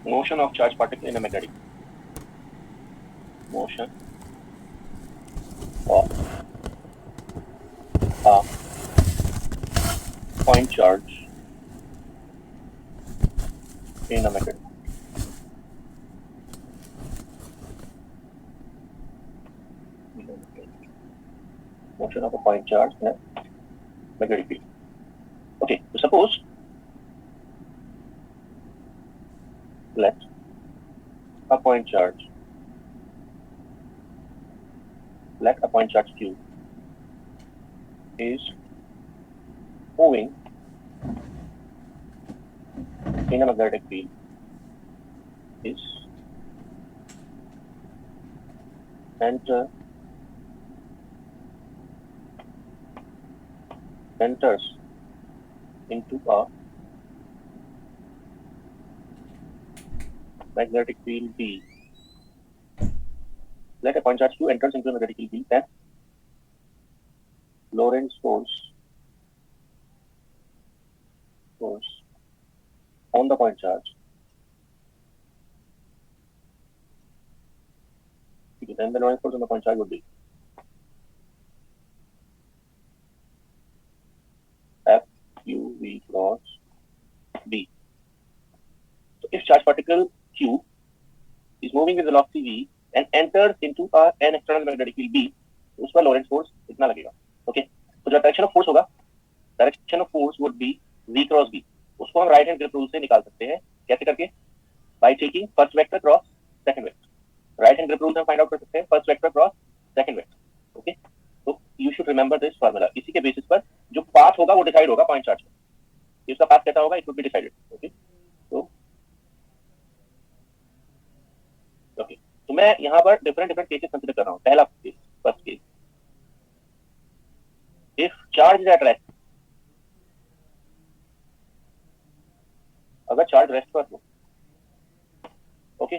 motion of charged particle in a magnetic motion of a point charge in a magnetic motion of a point charge in a magnetic field. Okay, so suppose let a point charge Q is moving in a magnetic field enters into a magnetic field B. Let a point charge Q enters into a magnetic field B, then Lorentz force on the point charge. Then the Lorentz force on the point charge would be F Q V cross B. So if charge particle Q is moving with velocity V and enters into an external magnetic field B, तो उसका Lorentz force इतना लगेगा. Okay, तो जो direction of force होगा, direction of force would B V cross B. उसको हम right hand grip rule से निकाल सकते हैं. कैसे करके? By taking first vector cross second vector. Right hand grip rule से हम फाइंड आउट कर सकते हैं first vector cross second vector. Okay, तो you should remember this formula. इसी के बेसिस पर जो पाथ होगा वो डिसाइड होगा पॉइंट चार्ज में. इसका पाथ कैसा होगा, it would be decided. Okay, तो मैं यहाँ पर डिफरेंट केसेस कंसीडर कर रहा हूँ. पहला case, first case, if charge is at rest, अगर चार्ज रेस्ट पर हो, ओके,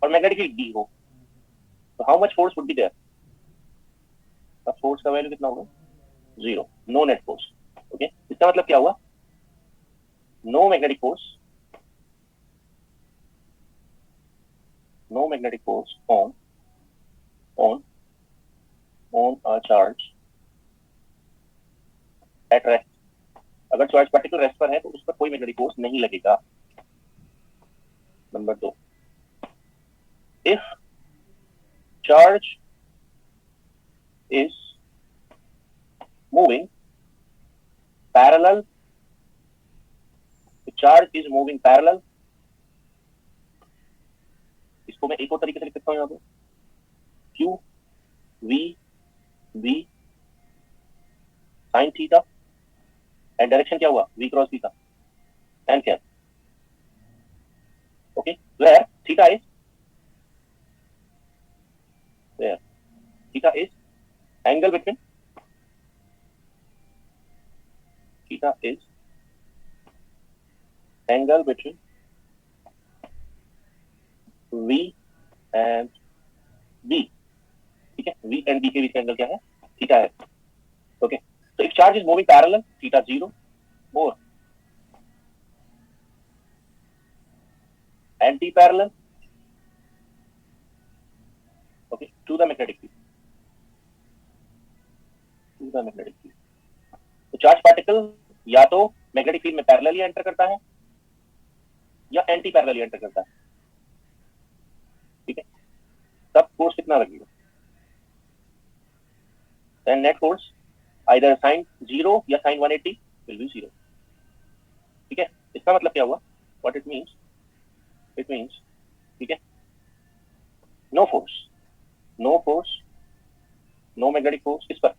और मैग्नेटिक फील्ड डी हो, तो how much force would be there? Force का वैल्यू कितना होगा? 0. No net force. ओके, इसका मतलब क्या हुआ? No magnetic force on a charge at rest. अगर चार्ज पार्टिकल रेस्ट पर है तो उस पर कोई मैग्नेटिक फोर्स नहीं लगेगा. Number 2, if charge is moving parallel, इसको मैं एक और तरीके से लिख सकता हूँ यहाँ पे, Q V sin theta, and direction क्या हुआ? V क्रॉस B का, एंड क्या? Okay, where theta is angle between V and B. ठीक है, V and B के बीच का एंगल क्या है? थीटा है. ओके, तो if charge is moving parallel, theta 0, और anti parallel, okay, to the magnetic field. तो चार्ज पार्टिकल या तो मैग्नेटिक फील्ड में पैरेलली एंटर करता है या एंटी पैरेलली एंटर करता है. ठीक है, तब फोर्स कितना लगेगा? then net force either sin 0 या sin 180 will be 0. ठीक है, इसका मतलब क्या हुआ? what it means, ठीक है, no force, no magnetic force इस पर,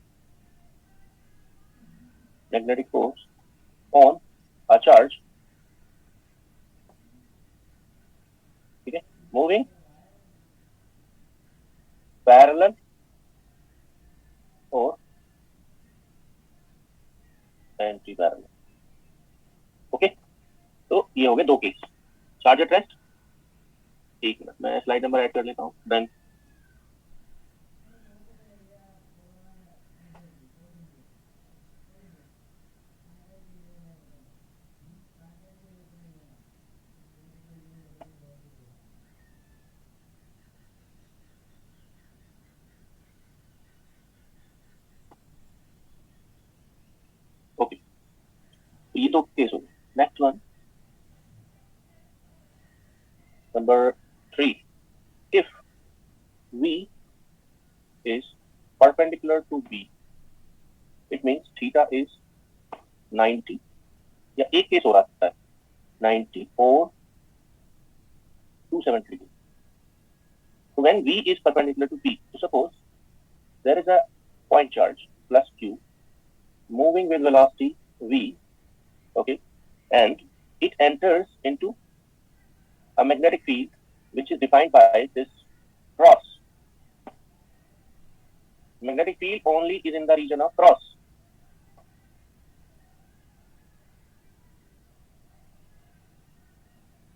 magnetic force on a charge, ठीक है, moving parallel और एंटी पैरेलल. ओके, तो ये हो गए दो केस. चार्ज एट रेस्ट, एक मिनट मैं स्लाइड नंबर ऐड कर लेता हूँ. डन. तो केस हो गया. Next one, number 3. If V is perpendicular to B, it means theta is 90, या एक केस हो रहा है 90 or 270 degree. So when V is perpendicular to B, so suppose there is a point charge plus Q moving with velocity V, okay, and it enters into a magnetic field which is defined by this cross. Magnetic field only is in the region of cross.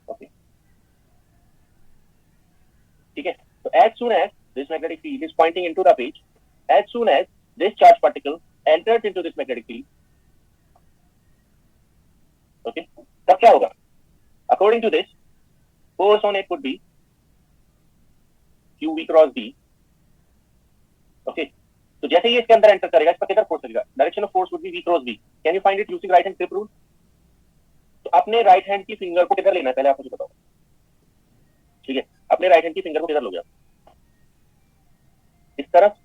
Okay. ठीक है. So as soon as this magnetic field is pointing into the page, as soon as this charge particle enters into this magnetic field, okay, तब क्या होगा? According to this, force on it would be QV cross B. Okay. तो जैसे ही इसके अंदर enter करेगा, इस पर किधर फोर्स लगेगा? Direction of force would B V cross B. Can you find it using right hand grip rule? तो अपने राइट हैंड की फिंगर को किधर लेना है पहले आप मुझे बताओ. ठीक है, अपने राइट हैंड की फिंगर को किधर लोगे आप? इस तरफ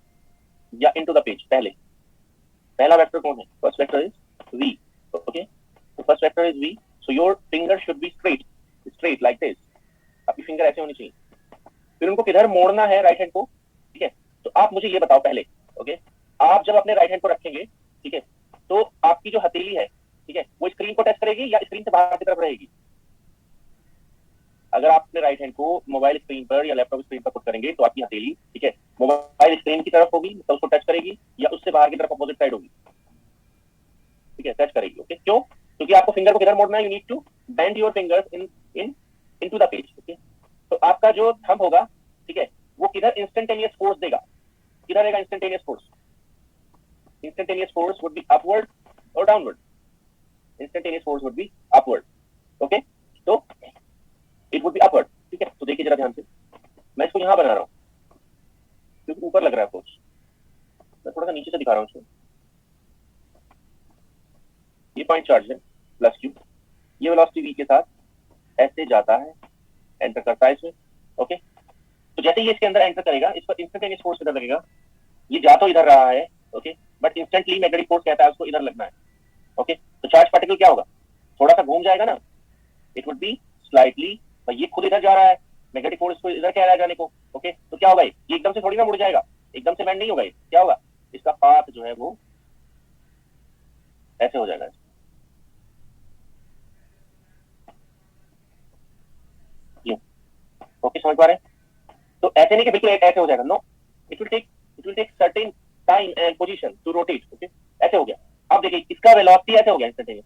या इनटू द पेज? पहला वेक्टर कौन है? First vector is V. Okay, तो first vector is V, so your finger should be straight like this. आपकी फिंगर ऐसे होनी चाहिए. फिर उनको किधर मोड़ना है राइट हैंड को? ठीक है, तो आप मुझे ये बताओ पहले. ओके, आप जब अपने राइट हैंड को रखेंगे, ठीक है, तो आपकी जो हथेली है, ठीक है, वो स्क्रीन को टच करेगी या स्क्रीन से बाहर की तरफ रहेगी? अगर आप अपने राइट हैंड को मोबाइल स्क्रीन पर या लैपटॉप स्क्रीन पर पुट करेंगे तो आपकी हथेली, ठीक है, मोबाइल स्क्रीन की तरफ होगी, तो उसको टच करेगी, या उससे बाहर की तरफ अपोजिट साइड होगी? ठीक है, टच करेगी. ओके, क्यों? क्योंकि आपको फिंगर को किधर मोड़ना है? You need to bend your fingers into the page. Okay, तो आपका जो थंब होगा, ठीक है, वो किधर इंस्टेंटेनियस फोर्स देगा? किधर रहेगा instantaneous force? Instantaneous force would be upward or downward? Instantaneous force would be upward. Okay, so it would be upward. ठीक है, तो देखिए जरा ध्यान से, मैं इसको यहाँ बना रहा हूँ क्योंकि ऊपर लग रहा है फोर्स. मैं थोड़ा सा नीचे से दिखा रहा हूँ इसको. ये पॉइंट चार्ज है प्लस Q, ये वेलोसिटी V के साथ ऐसे जाता है, एंटर करता है इसमें. ओके, तो जैसे ही इसके अंदर एंटर करेगा, इस पर इंस्टेंटेनियस फोर्स किधर लगेगा? ये जा तो इधर रहा है, okay, but instantly magnetic force कहता है उसको इधर लगना है. ओके, तो चार्ज पार्टिकल क्या होगा? थोड़ा सा घूम जाएगा ना, इट वुड बी स्लाइटली, ये खुद इधर जा रहा है, मैग्नेटिक फोर्स को इधर कह रहा है जाने को. ओके, तो क्या होगा? ये एकदम से थोड़ी ना मुड़ जाएगा, एकदम से बेंड नहीं होगा. ये क्या होगा? इसका पाथ जो है वो ऐसे हो जाएगा. ओके, समझ पा रहे हैं? तो ऐसे नहीं कि बिल्कुल ऐसे हो जाएगा. No, it will take certain time and position to rotate. Okay, ऐसे हो गया. अब देखिए इसका वेलोसिटी ऐसे हो गया, इंस्टेंटेनियस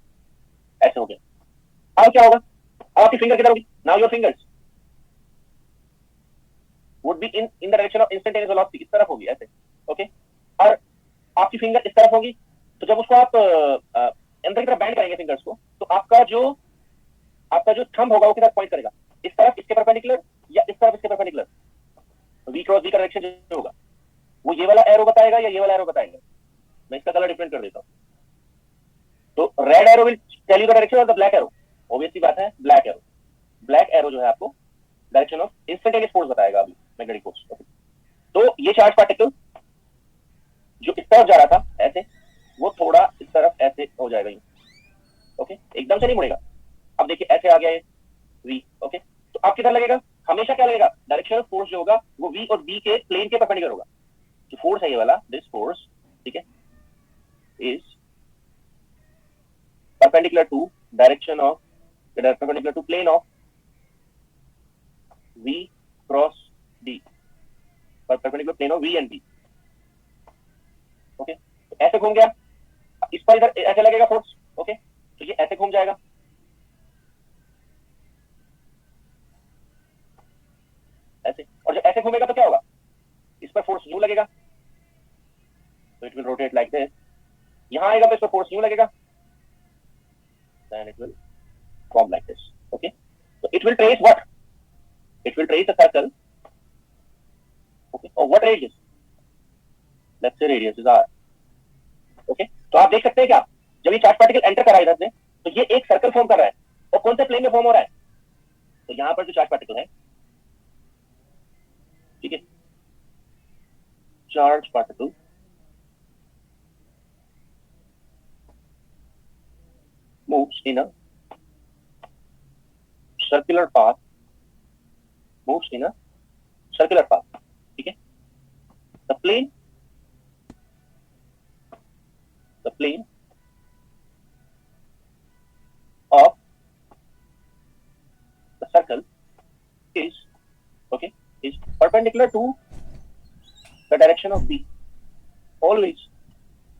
ऐसे हो गया. अब क्या होगा? अब आपकी फिंगर किधर होगी? Now your fingers would be in the direction of instantaneous velocity. इस तरफ होगी ऐसे. ओके, और आपकी फिंगर इस तरफ होगी. तो जब उसको आप अंदर की तरफ बैंड करेंगे फिंगर्स को, तो आपका जो थंब होगा वो किधर पॉइंट करेगा? इस तरफ इसके परपेंडिकुलर या इस तरफ इसके परपेंडिकुलर? V क्रॉस B का डायरेक्शन जो होगा वो ये वाला एरो बताएगा या ये वाला एरो बताएगा? मैं इसका कलर डिफरेंट कर देता हूँ. तो red arrow will tell you the direction of the black arrow. Obviously बात है, ब्लैक एरो जो है आपको डायरेक्शन ऑफ इंस्टेंटेनियस फोर्स बताएगा, अभी मैग्नेटिक फोर्स. तो ये चार्ज पार्टिकल जो इस तरफ जा रहा था ऐसे, वो थोड़ा इस तरफ ऐसे हो जाएगा. ओके, एकदम से नहीं मुड़ेगा. अब देखिए ऐसे आ गया है V. ओके, तो आप किधर लगेगा? हमेशा क्या लगेगा? डायरेक्शन ऑफ फोर्स जो होगा वो V और B के प्लेन के परपेंडिकुलर होगा. जो फोर्स है ये वाला, दिस फोर्स, ठीक है, is perpendicular to direction of perpendicular to plane of V cross D, perpendicular plane of V and B. Okay, तो ऐसे घूम गया, इस पर इधर ऐसे लगेगा फोर्स. ओके, तो ये ऐसे घूम जाएगा, ऐसे, और जब ऐसे घूमेगा तो क्या होगा? इस पर फोर्स यूं लगेगा, तो it will rotate like this. यहां आएगा तो इस पर फोर्स यूं लगेगा, then it will form like this. Okay, so it will trace what? It will trace a circle. Okay, or what radius? Let's say radius is r. Okay, तो आप देख सकते हैं क्या, जब ये चार्ज पार्टिकल एंटर करा इधर से, तो ये एक सर्कल फॉर्म कर रहा है और कौन से प्लेन में फॉर्म हो रहा है? तो यहां पर जो चार्ज पार्टिकल है, ठीक है, charge particle moves in a circular path, moves in a circular path, ठीक है. The plane of the circle is, okay, is perpendicular to the direction of B. Always.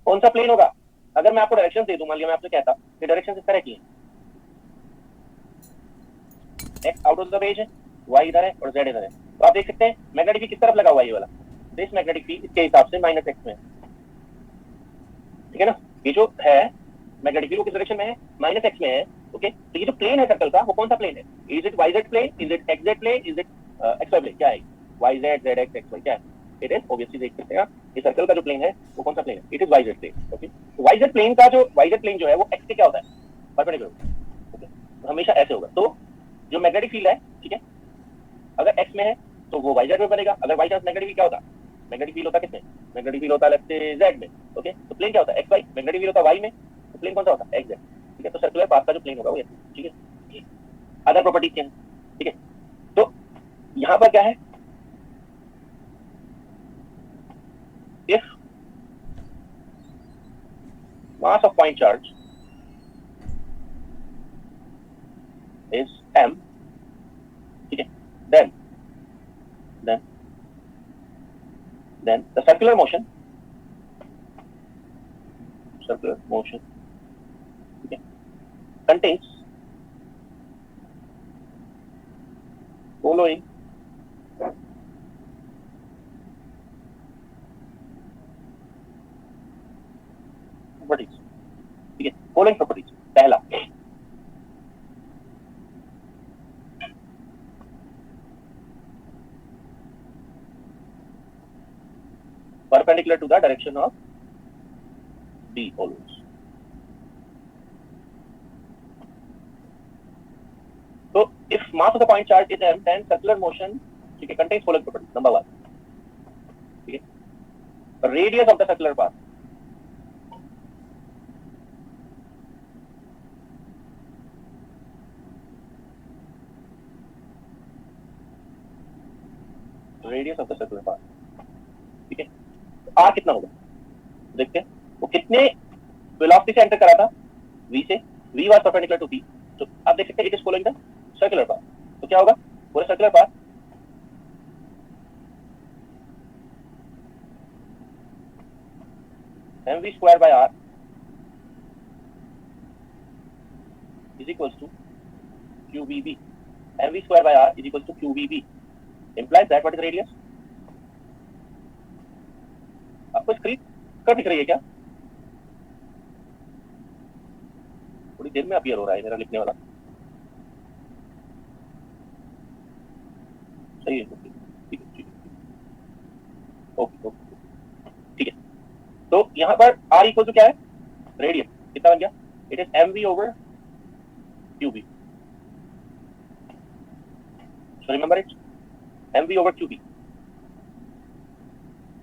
कौन सा प्लेन होगा? अगर मैं आपको डायरेक्शन दे दूं, मान लिया मैं आपसे कहता कि डायरेक्शन इस तरह की है, x out of the page है, y इधर है और z इधर है, तो आप देख सकते हैं मैग्नेटिक फील्ड किस तरफ लगा हुआ है, ये वाला. तो इस मैग्नेटिक फील्ड इसके हिसाब से माइनस एक्स में है, ठीक है ना. ये जो है मैग्नेटिक फील्ड वो किस डायरेक्शन में है? माइनस एक्स में है. ओके, तो ये जो प्लेन है सर्कल का वो कौन सा प्लेन है? Is it Y Z plane, is it X Z plane, is it X Y plane? क्या है? Y Z, Z X, X Y, क्या है? इट इज ऑब्वियसली, देख सकते हैं आप, ये सर्कल का जो प्लेन है वो कौन सा प्लेन है? It is Y Z plane. Okay, तो वाई जेड प्लेन का जो वाई जेड प्लेन जो है वो एक्स के क्या होता है? परपेंडिकुलर. ओके, तो हमेशा ऐसे होगा. तो जो मैग्नेटिक फील्ड है, ठीक है, अगर एक्स में है तो वो वाई जेड में बनेगा. अगर वाई चांस मैग्नेटिक फील्ड क्या होता है? मैग्नेटिक फील्ड होता है किसमें? मैग्नेटिक फील्ड होता है लेट्स से जेड में. ओके, तो प्लेन क्या होता है? X Y. मैग्नेटिक फील्ड होता है वाई में, तो प्लेन कौन सा होता है? X Z. ठीक है, तो सर्कुलर पाथ का जो प्लेन होगा वो ये, ठीक है. अदर प्रॉपर्टीज क्या है? ठीक है, तो यहां पर क्या है? If mass of point charge is m, ठीक है, then the circular motion, ठीक है, contains following properties, ठीक है, following properties. पहला, perpendicular to the direction of B always. So if mass of the point charge is m, then circular motion, ठीक है, contains following properties. Number 1, ठीक है, radius of the circular path, radius of the circular path, ठीक है. तो r कितना होगा देखते हैं. वो कितने वेलोसिटी से एंटर करा था? v से. v was perpendicular to b, तो आप देख सकते हैं it is following the circular path. तो क्या होगा? पूरा circular path mv square by r is equals to qvb. mv square by r is equals to qvb implies that what is radius? आपको स्क्रीन कर दिख रही है क्या? थोड़ी देर में अपीयर हो रहा है मेरा लिखने वाला. सही है, ठीक है, ठीक है, ओके ओके, ठीक है. तो यहाँ पर r इक्वल टू क्या है? रेडियस. कितना बन गया? It is mv over qb. So remember it, mv over qb,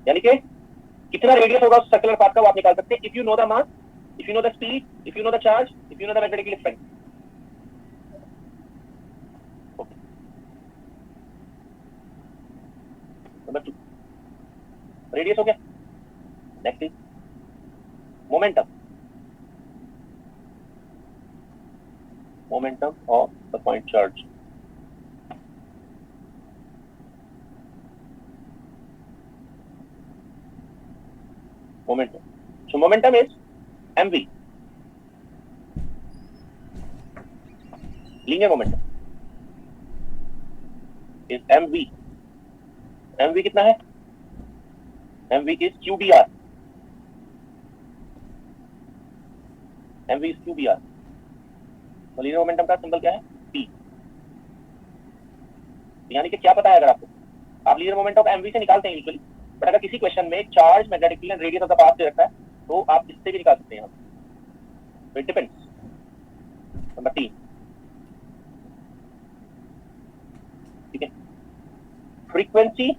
यानी कि कितना रेडियस होगा उस सर्कुलर पाथ का वो आप निकाल सकते हैं. If you know the mass, if you know the speed, if you know the charge, if you know the magnetic field strength. Number 2, radius हो गया. Next is momentum. Momentum of the point charge. Momentum. So momentum is mv. Linear momentum is mv. mv कितना है? mv is qbr. mv is qbr. तो linear momentum का symbol क्या है? p. यानी कि क्या पता है अगर आपको, आप लीनियर मोमेंटम ऑफ mv से निकालते हैं यूजुअली, बट अगर किसी क्वेश्चन में charge, magnetic field and radius of the path से रखता है तो आप इससे भी निकाल सकते हैं. It depends. नंबर 3, ठीक है, frequency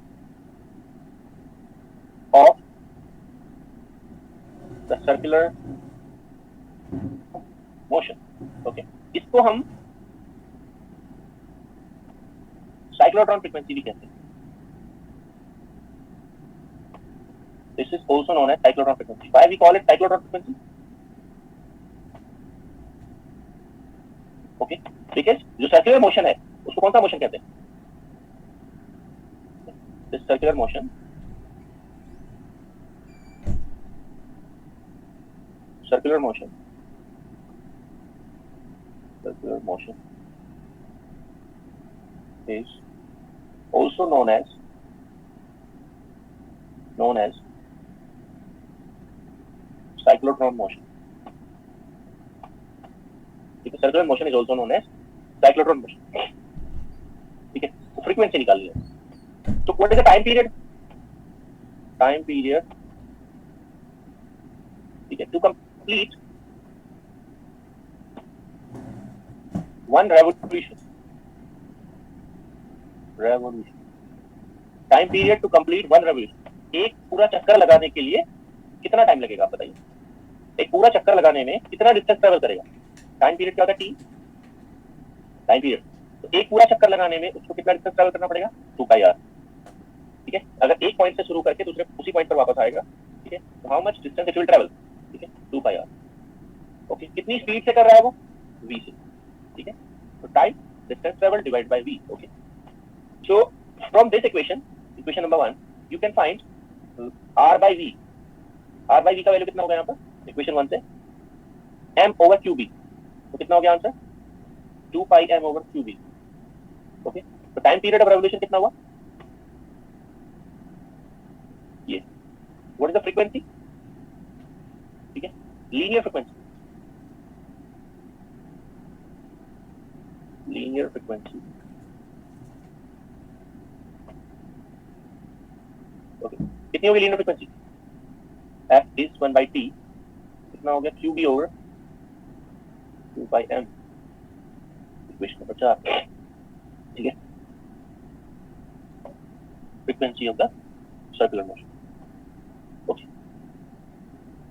of the circular motion, okay, इसको हम साइक्लोट्रॉन फ्रीक्वेंसी भी कहते हैं. This is also known as cyclotron frequency. Why we call it cyclotron frequency? Okay, because जो सर्कुलर मोशन है उसको कौन सा मोशन कहते हैं? This circular motion, circular motion, circular motion is also known as cyclotron motion. ठीक है, circular motion is also known as cyclotron motion. ठीक है, तो फ्रीक्वेंसी निकाल लिया. तो what is the time period? Time period, ठीक है, to complete one revolution. Time period to complete one revolution. एक पूरा चक्कर लगाने के लिए कितना टाइम लगेगा आप बताइए? एक पूरा चक्कर लगाने में कितना डिस्टेंस ट्रेवल करेगा? टाइम पीरियड क्या होता है? T time period. तो एक पूरा चक्कर लगाने में उसको कितना डिस्टेंस ट्रेवल करना पड़ेगा? 2πr. ठीक है, अगर एक पॉइंट से शुरू करके दूसरे उसी पॉइंट पर वापस आएगा, ठीक है, तो how much distance it will travel? ठीक है, 2πr. ओके, कितनी स्पीड से कर रहा है वो? v से. ठीक है, तो time distance travel divide by v. Okay, so from this equation number 1, you can find r by v. r by v का वैल्यू कितना होगा यहाँ पर इक्वेशन 1 से? m over qb. तो कितना हो गया answer? 2πm over qb. Okay, तो टाइम पीरियड ऑफ रेवोल्यूशन कितना हुआ? ये. What is the frequency? ठीक है, linear frequency. Linear frequency. Okay, कितनी होगी linear frequency? f is 1/t. कितना हो गया? qb over 2πm. Equation number 4. ठीक है, frequency of the circular motion. Okay,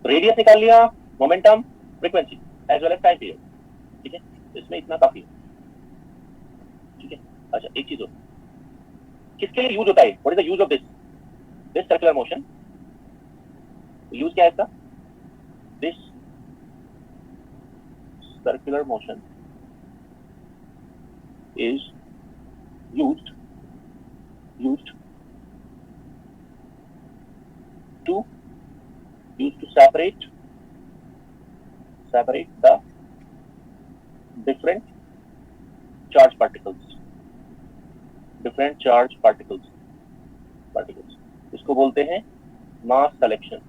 radius निकाल लिया, momentum, frequency as well as time period. ठीक है, इसमें इतना काफी है. ठीक है, अच्छा एक चीज और, किसके लिए यूज होता है? What is the use of this circular motion? Use क्या है इसका? This circular motion is used to separate the different charge particles. इसको बोलते हैं मास सिलेक्शन.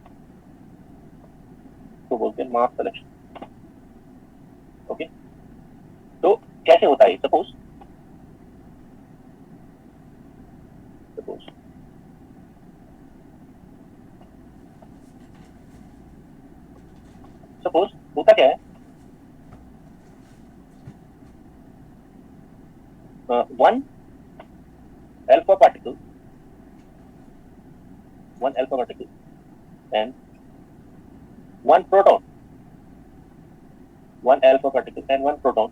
ओके, तो कैसे होता है? सपोज होता क्या है? one alpha particle and one proton.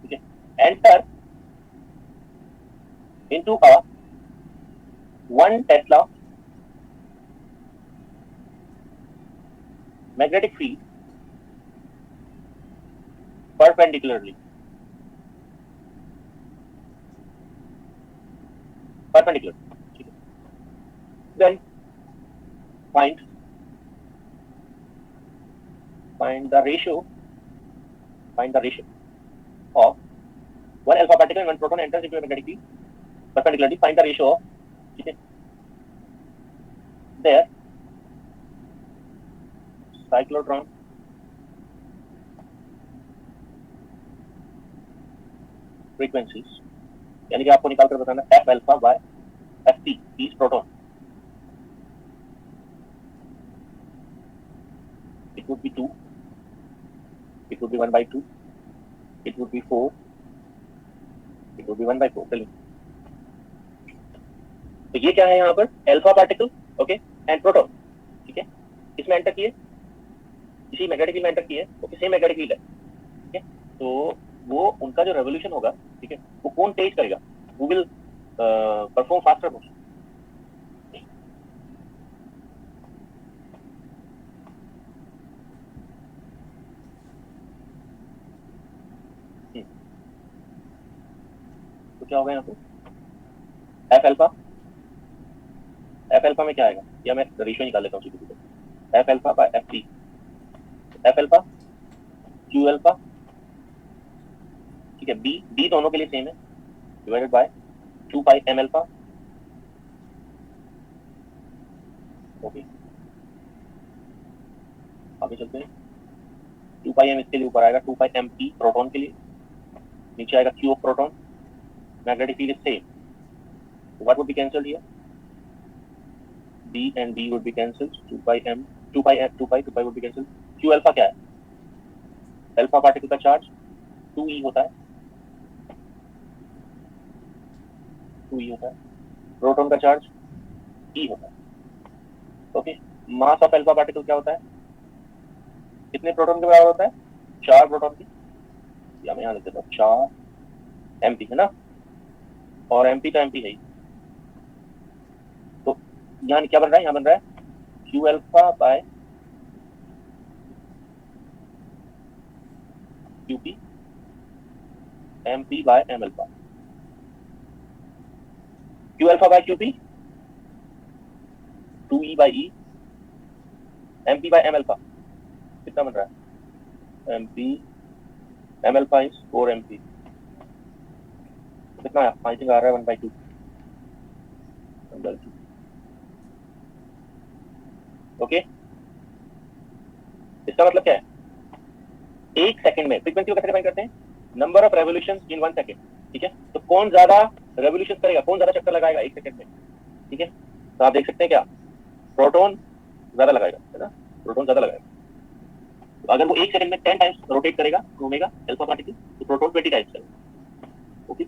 Okay, enter into a 1 Tesla magnetic field perpendicularly. Then find the ratio of one alpha particle and one proton enters into a magnetic field perpendicularly. Find the ratio of, okay, their cyclotron frequencies. यानी कि आपको निकाल कर बताना f alpha by ft is proton. It would be 2, it would be 1/2, it would be 4, it would be 1/4. चलिए, तो ये क्या है यहाँ पर? Alpha particle, okay, and proton, ठीक है, इसमें एंटर किए, इसी मैग्नेटिक फील्ड में एंटर किए, ओके, सेम मैग्नेटिक फील्ड है, ठीक है, तो वो उनका जो रेवोल्यूशन होगा, ठीक है, वो कौन तेज करेगा? who will perform faster motion? तो क्या होगा यहाँ पे? एफ अल्फा में क्या आएगा? या मैं रेशियो निकाल लेता हूँ सीधे सीधे, F alpha by F T, F alpha Q alpha, ठीक है, बी दोनों के लिए सेम है, divided by 2 pi M alpha, okay, आगे चलते हैं, 2 पाई एम इसके लिए ऊपर आएगा, 2 पाई एम पी प्रोटॉन के लिए, नीचे आएगा Q of proton, magnetic field is same, so what would be cancelled here? B and B would be cancelled, 2 pi would be cancelled. Q alpha क्या है? अल्फा पार्टिकल का charge 2e होता है, 2e होता है, प्रोटॉन का charge e होता है, okay, mass of alpha particle क्या होता है? कितने प्रोटॉन के बराबर होता है? 4 प्रोटॉन की, या मैं यहाँ लिख देता हूँ 4 mp है ना, और mp तो mp है ही, तो यहाँ क्या बन रहा है? यहाँ बन रहा है Q alpha by QP MP bye M alpha, Q alpha by QP 2E by E, MP bye M alpha कितना बन रहा है? MP M alpha is 4 MP, कितना आई थिंक आ रहा है 1/2, ओके, इसका मतलब क्या है? एक सेकंड में फ्रीक्वेंसी को कैसे डिफाइन करते हैं? Number of revolution in 1 second, ठीक है, तो कौन ज्यादा रेवोल्यूशन करेगा, कौन ज्यादा चक्कर लगाएगा 1 सेकंड में, ठीक है, तो आप देख सकते हैं क्या, प्रोटॉन ज्यादा लगाएगा, है ना, प्रोटॉन ज्यादा लगाएगा, तो अगर वो 1 सेकंड में 10 टाइम्स रोटेट करेगा, घूमेगा अल्फा पार्टिकल, तो प्रोटॉन 20 टाइम्स करेगा, ओके,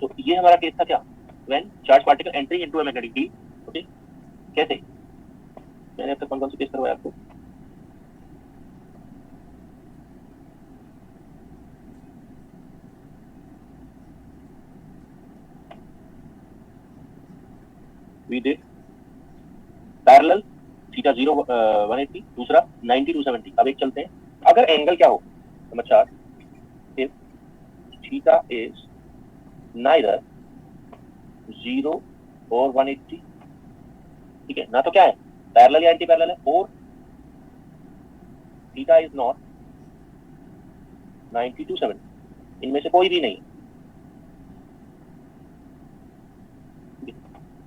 तो ये हमारा केस था क्या? When charge particle entry into a magnetic field, okay, कैसे? मैंने अब तक कौन से केस करवाया आपको? वी डिड पैरेलल थीटा 0 180, दूसरा 90 270। अब एक चलते हैं, अगर एंगल क्या हो, number 4, if theta is neither 0 और 180, ठीक है ना, तो क्या है? पैरेलल या एंटी पैरेलल है, और थीटा इज नॉट 90 270, इनमें से कोई भी नहीं,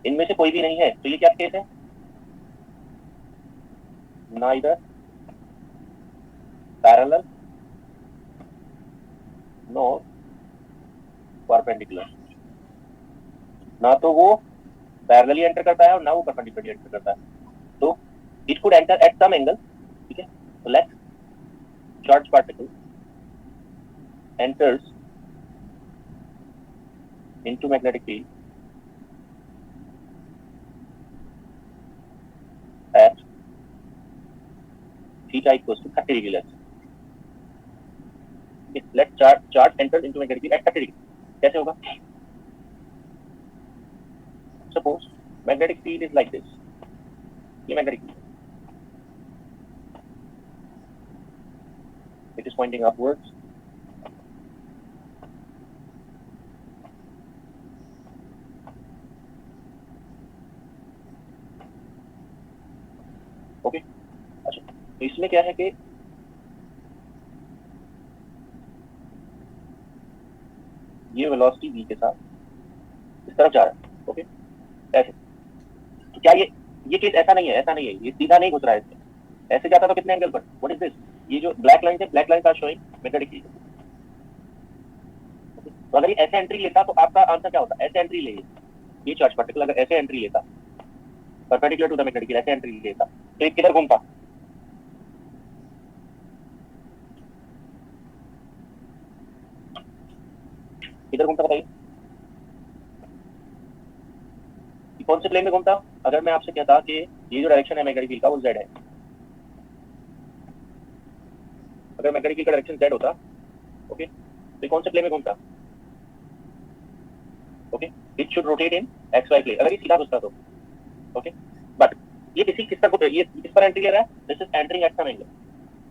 इनमें से कोई भी नहीं है, तो ये क्या केस है? नाइदर पैरेलल नॉर परपेंडिकुलर, ना तो वो पैरेलली एंटर करता है और ना वो परपेंडिकुलरली एंटर करता है, तो it could enter at some angle, ठीक है, तो let charge particle enters into magnetic field at theta equals to 30 degree length. Let charge enter into magnetic field at 30 degree. कैसे होगा? Suppose magnetic field is like this. ये magnetic field, it is pointing upwards. Okay, अच्छा, तो इसमें क्या है कि ये वेलोसिटी v के साथ इस तरफ जा रहा है, ओके, ऐसे, तो क्या ये केस ऐसा नहीं है, ऐसा नहीं है, ये सीधा नहीं घुस रहा है इसमें, ऐसे जाता तो कितने एंगल पर? What is this? ये जो ब्लैक लाइन है, ब्लैक लाइन का शोइंग मैग्नेटिक फील्ड, तो अगर ये ऐसे एंट्री लेता तो आपका आंसर क्या होता? ऐसे एंट्री ले, ये चार्ज पार्टिकल अगर ऐसे एंट्री लेता perpendicular to the magnetic field, ऐसे एंट्री लेता, तो ये किधर घूमता? किधर घूमता बताइए, कौन से प्लेन में घूमता? अगर मैं आपसे कहता कि ये जो डायरेक्शन है मैग्नेटिक फील्ड का वो जेड है, अगर मैग्नेटिक फील्ड का डायरेक्शन जेड होता, ओके, तो ये कौन से प्लेन में घूमता? Okay, it should rotate in X Y plane, अगर ये सीधा घुसता तो, ओके, बट ये किस पर ये किस पर एंट्री ले रहा है? This is entering at some angle,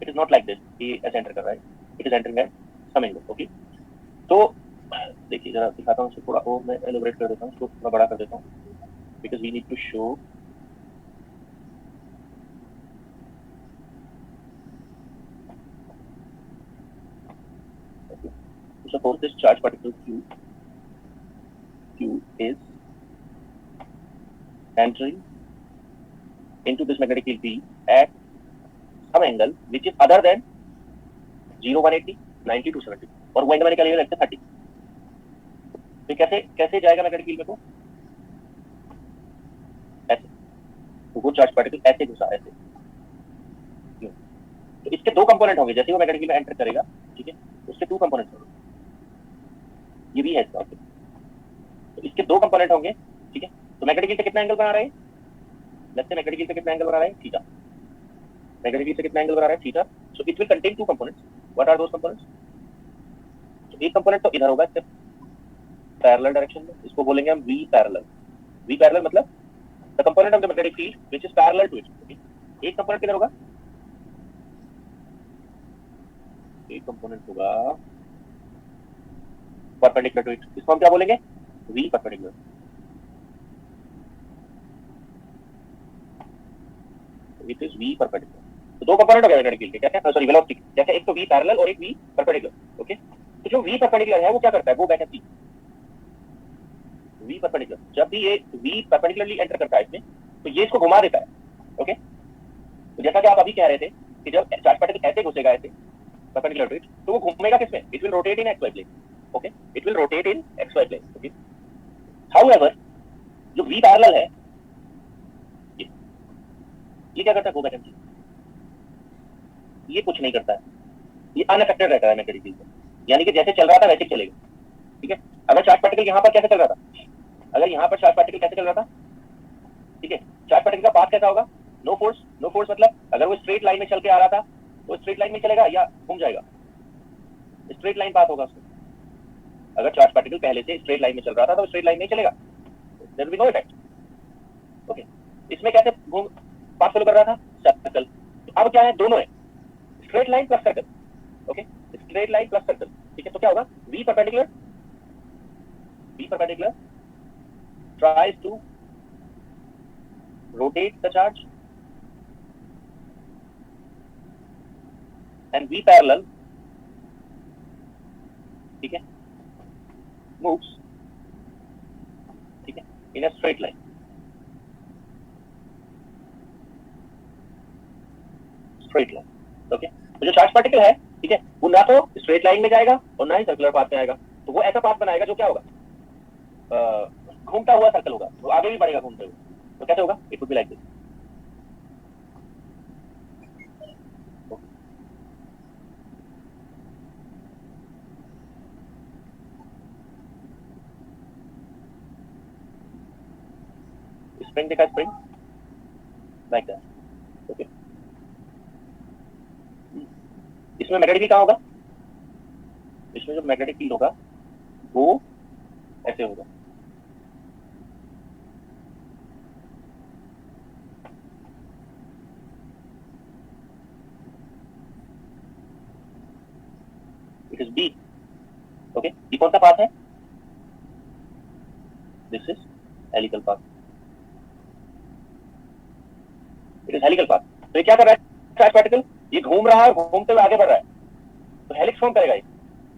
it is not like this कि ऐसे एंटर कर रहा है, it is entering at some angle, okay. तो देखिए जरा दिखाता हूँ, थोड़ा और मैं एलिब्रेट कर देता हूँ, इसको थोड़ा बड़ा कर देता हूँ, because we need to show. Suppose this charge particle Q is entering into this magnetic field B at some angle which is other than 0, 180, 90 to 70, और वो एंगल मैंने क्या लिया, लेट्स से 30। तो कैसे कैसे जाएगा मैग्नेटिक फील्ड में? को ऐसे, तो वो चार्ज पार्टिकल ऐसे घुसा, ऐसे। तो इसके दो कंपोनेंट होंगे, जैसे वो मैग्नेटिक फील्ड में एंटर करेगा, ठीक है, उसके दो कंपोनेंट होंगे, ये भी है इसका, ओके। तो इसके दो कंपोनेंट होंगे, ठीक है। तो मैग्नेटिक फील्ड से कितना एंगल बना रहा है? लेट्स से मैग्नेटिक फील्ड से कितना एंगल बना रहा है? थीटा। मैग्नेटिक फील्ड से कितना एंगल बना रहा है? Theta. So it will contain two components, what are those components? तो एक कंपोनेंट तो इधर होगा, इसके पैरेलल डायरेक्शन में, इसको बोलेंगे हम वी पैरेलल। वी पैरेलल मतलब the component of the magnetic field which is parallel to it, okay. एक कंपोनेंट किधर होगा? एक कंपोनेंट होगा परपेंडिकुलर टू इट, इसको हम क्या बोलेंगे? V perpendicular. It is V perpendicular. तो दो कंपोनेंट हो गए मैग्नेटिक फील्ड के, क्या है, सॉरी वेलोसिटी, जैसे एक तो वी पैरेलल और एक वी परपेंडिकुलर, ओके। तो जो वी परपेंडिकुलर है वो क्या करता है? Go back and see, V perpendicular, जब भी ये वी परपेंडिकुलरली एंटर करता है इसमें, तो ये इसको घुमा देता है, ओके। तो जैसा कि आप अभी कह रहे थे कि जब चार्ज पार्टिकल ऐसे घुसेगा, ऐसे परपेंडिकुलर टू इट, तो वो घूमेगा किसमें? It will rotate in X Y plane, okay, it will rotate in X Y plane, okay. However जो वी पैरेलल है, ये क्या करता है? गो बैक एंड सी, ये कुछ नहीं करता है, ये अनअफेक्टेड रहता है मैग्नेटिक फील्ड से, यानी कि जैसे चल रहा था वैसे चलेगा, ठीक है। अगर चार्ज पार्टिकल यहाँ पर कैसे चल रहा था, अगर यहाँ पर चार्ज पार्टिकल कैसे चल रहा था, ठीक है, चार्ज पार्टिकल का पाथ कैसा होगा? No force. नो फोर्स मतलब अगर वो स्ट्रेट लाइन में चल के आ रहा था, वो स्ट्रेट लाइन में चलेगा या घूम जाएगा? स्ट्रेट लाइन पाथ होगा उसका। अगर चार्ज पार्टिकल पहले से स्ट्रेट लाइन में चल रहा था तो स्ट्रेट लाइन में चलेगा, there will be no effect, okay. इसमें कैसे घूम पाथ फॉलो कर रहा था? सर्कल। तो अब क्या है? दोनों है, straight line plus circle, okay, straight line plus circle, ठीक है। तो क्या होगा? V perpendicular, V perpendicular tries to rotate the charge and V parallel, ठीक है, moves, ठीक है, in a straight line, straight line, okay. तो जो चार्ज पार्टिकल है, ठीक है, वो ना तो स्ट्रेट लाइन में जाएगा और ना ही सर्कुलर पाथ में आएगा, तो वो ऐसा पाथ बनाएगा जो क्या होगा? घूमता हुआ सर्कल होगा, वो आगे भी बढ़ेगा घूमते हुए। तो कैसे होगा? It would be like this, spring देखा, स्प्रिंग लाइक दैट, ओके। इसमें मैग्नेटिक फील्ड कहाँ होगा? इसमें जो मैग्नेटिक फील्ड होगा वो ऐसे होगा, इट इज बी, ओके। ये कौन सा पाथ है? This is helical path, it is helical path. तो ये क्या कर रहा है चार्ज पार्टिकल? ये घूम रहा है, घूमते हुए आगे बढ़ रहा है, तो हेलिक्स फॉर्म करेगा ये,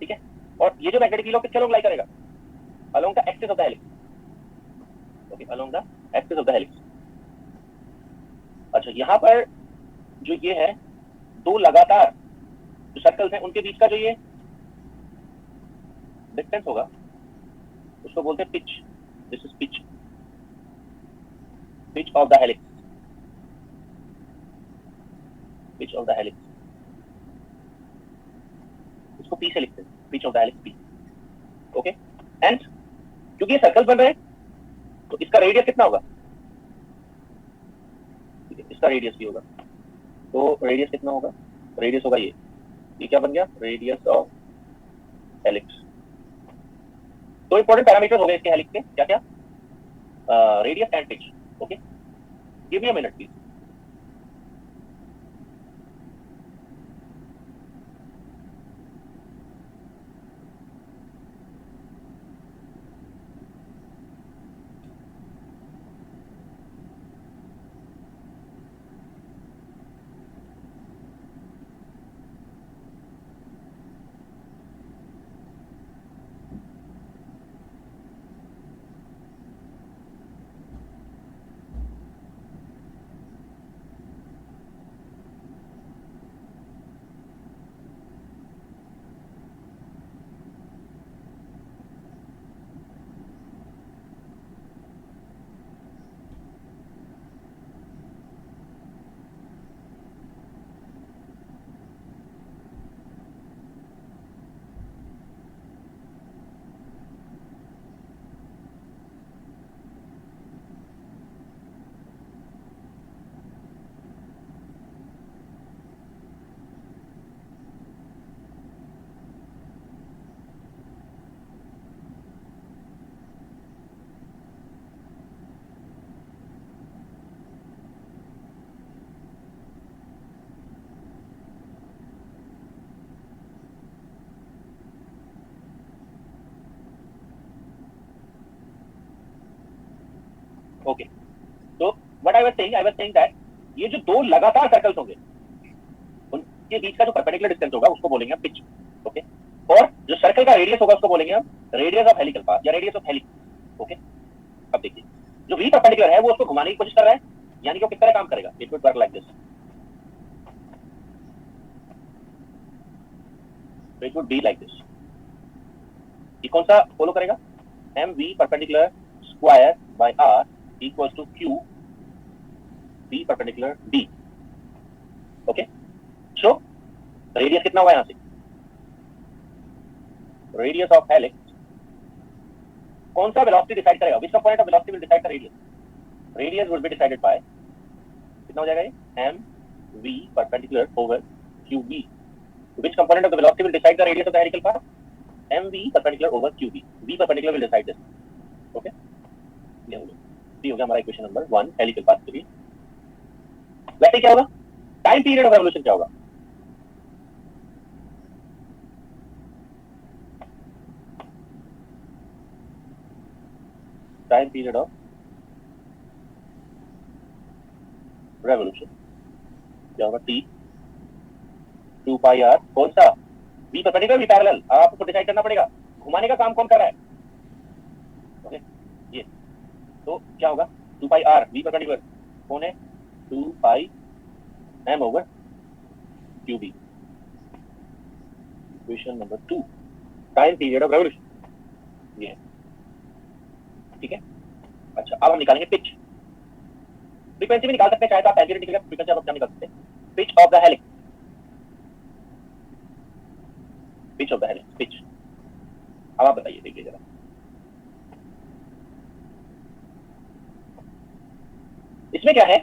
ठीक है। और ये जो मैग्नेटिक फील्ड किसके अलोंग लाई करेगा? Along the axis of the helix, okay, along the axis of the helix. अच्छा, यहाँ पर जो ये है, दो लगातार जो सर्कल्स हैं उनके बीच का जो ये डिस्टेंस होगा उसको बोलते हैं pitch, this is pitch, pitch of the helix, pitch of the helix, इसको पी से लिखते हैं, pitch of the helix P, okay. And क्योंकि ये सर्कल बन रहे हैं तो इसका रेडियस कितना होगा, इसका रेडियस भी होगा, तो रेडियस कितना होगा, रेडियस होगा ये क्या बन गया, रेडियस ऑफ हेलिक्स। तो इंपॉर्टेंट पैरामीटर्स हो गए इसके हेलिक्स के, क्या क्या, radius and pitch. Okay, give me a minute please. Okay, तो what I was saying that ये जो दो लगातार सर्कल्स होंगे उनके बीच का जो परपेंडिकुलर डिस्टेंस होगा उसको बोलेंगे हम पिच। ओके, और जो सर्कल का रेडियस होगा उसको बोलेंगे हम रेडियस ऑफ हेलिकल पाथ या रेडियस ऑफ हेलिक्स। ओके, अब देखिए जो v परपेंडिकुलर है वो उसको घुमाने की कोशिश कर रहा है, यानी कि वो किस तरह काम करेगा, it would work like this, it would be like this. ये कौन सा फॉलो करेगा, mv perpendicular square by r equals to q v perpendicular d। Okay, so radius कितना होगा यहाँ से, रेडियस ऑफ हेलिक्स कौन सा वेलोसिटी डिसाइड करेगा, विच component of velocity will decide the radius, radius would be decided by कितना हो जाएगा ये, mv perpendicular over qv, which component of the velocity will decide the radius of the helical path, mv perpendicular over qv, v perpendicular will decide this। Okay, ये हो गया हमारा equation number 1 helical path के लिए। वैसे क्या होगा, time period of revolution क्या होगा, टाइम पीरियड ऑफ रेवोल्यूशन क्या होगा, t 2 पाई r, कौन सा, v परपेंडिकुलर, v पैरेलल, आपको डिसाइड करना पड़ेगा घुमाने का काम कौन कर रहा है। ओके, ये तो क्या होगा 2 पाई r, v परपेंडिकुलर कौन है, 2 पाई m over qb, equation number 2 time period of revolution ये है। ठीक है, अच्छा अब हम निकालेंगे पिच, फ्रीक्वेंसी भी निकाल सकते हैं, चाहे तो आप एल्गोरिथम निकलेगा, फ्रीक्वेंसी आप निकाल सकते हैं, pitch of the helix, pitch of the helix, pitch. अब आप बताइए, देखिए जरा, इसमें क्या है,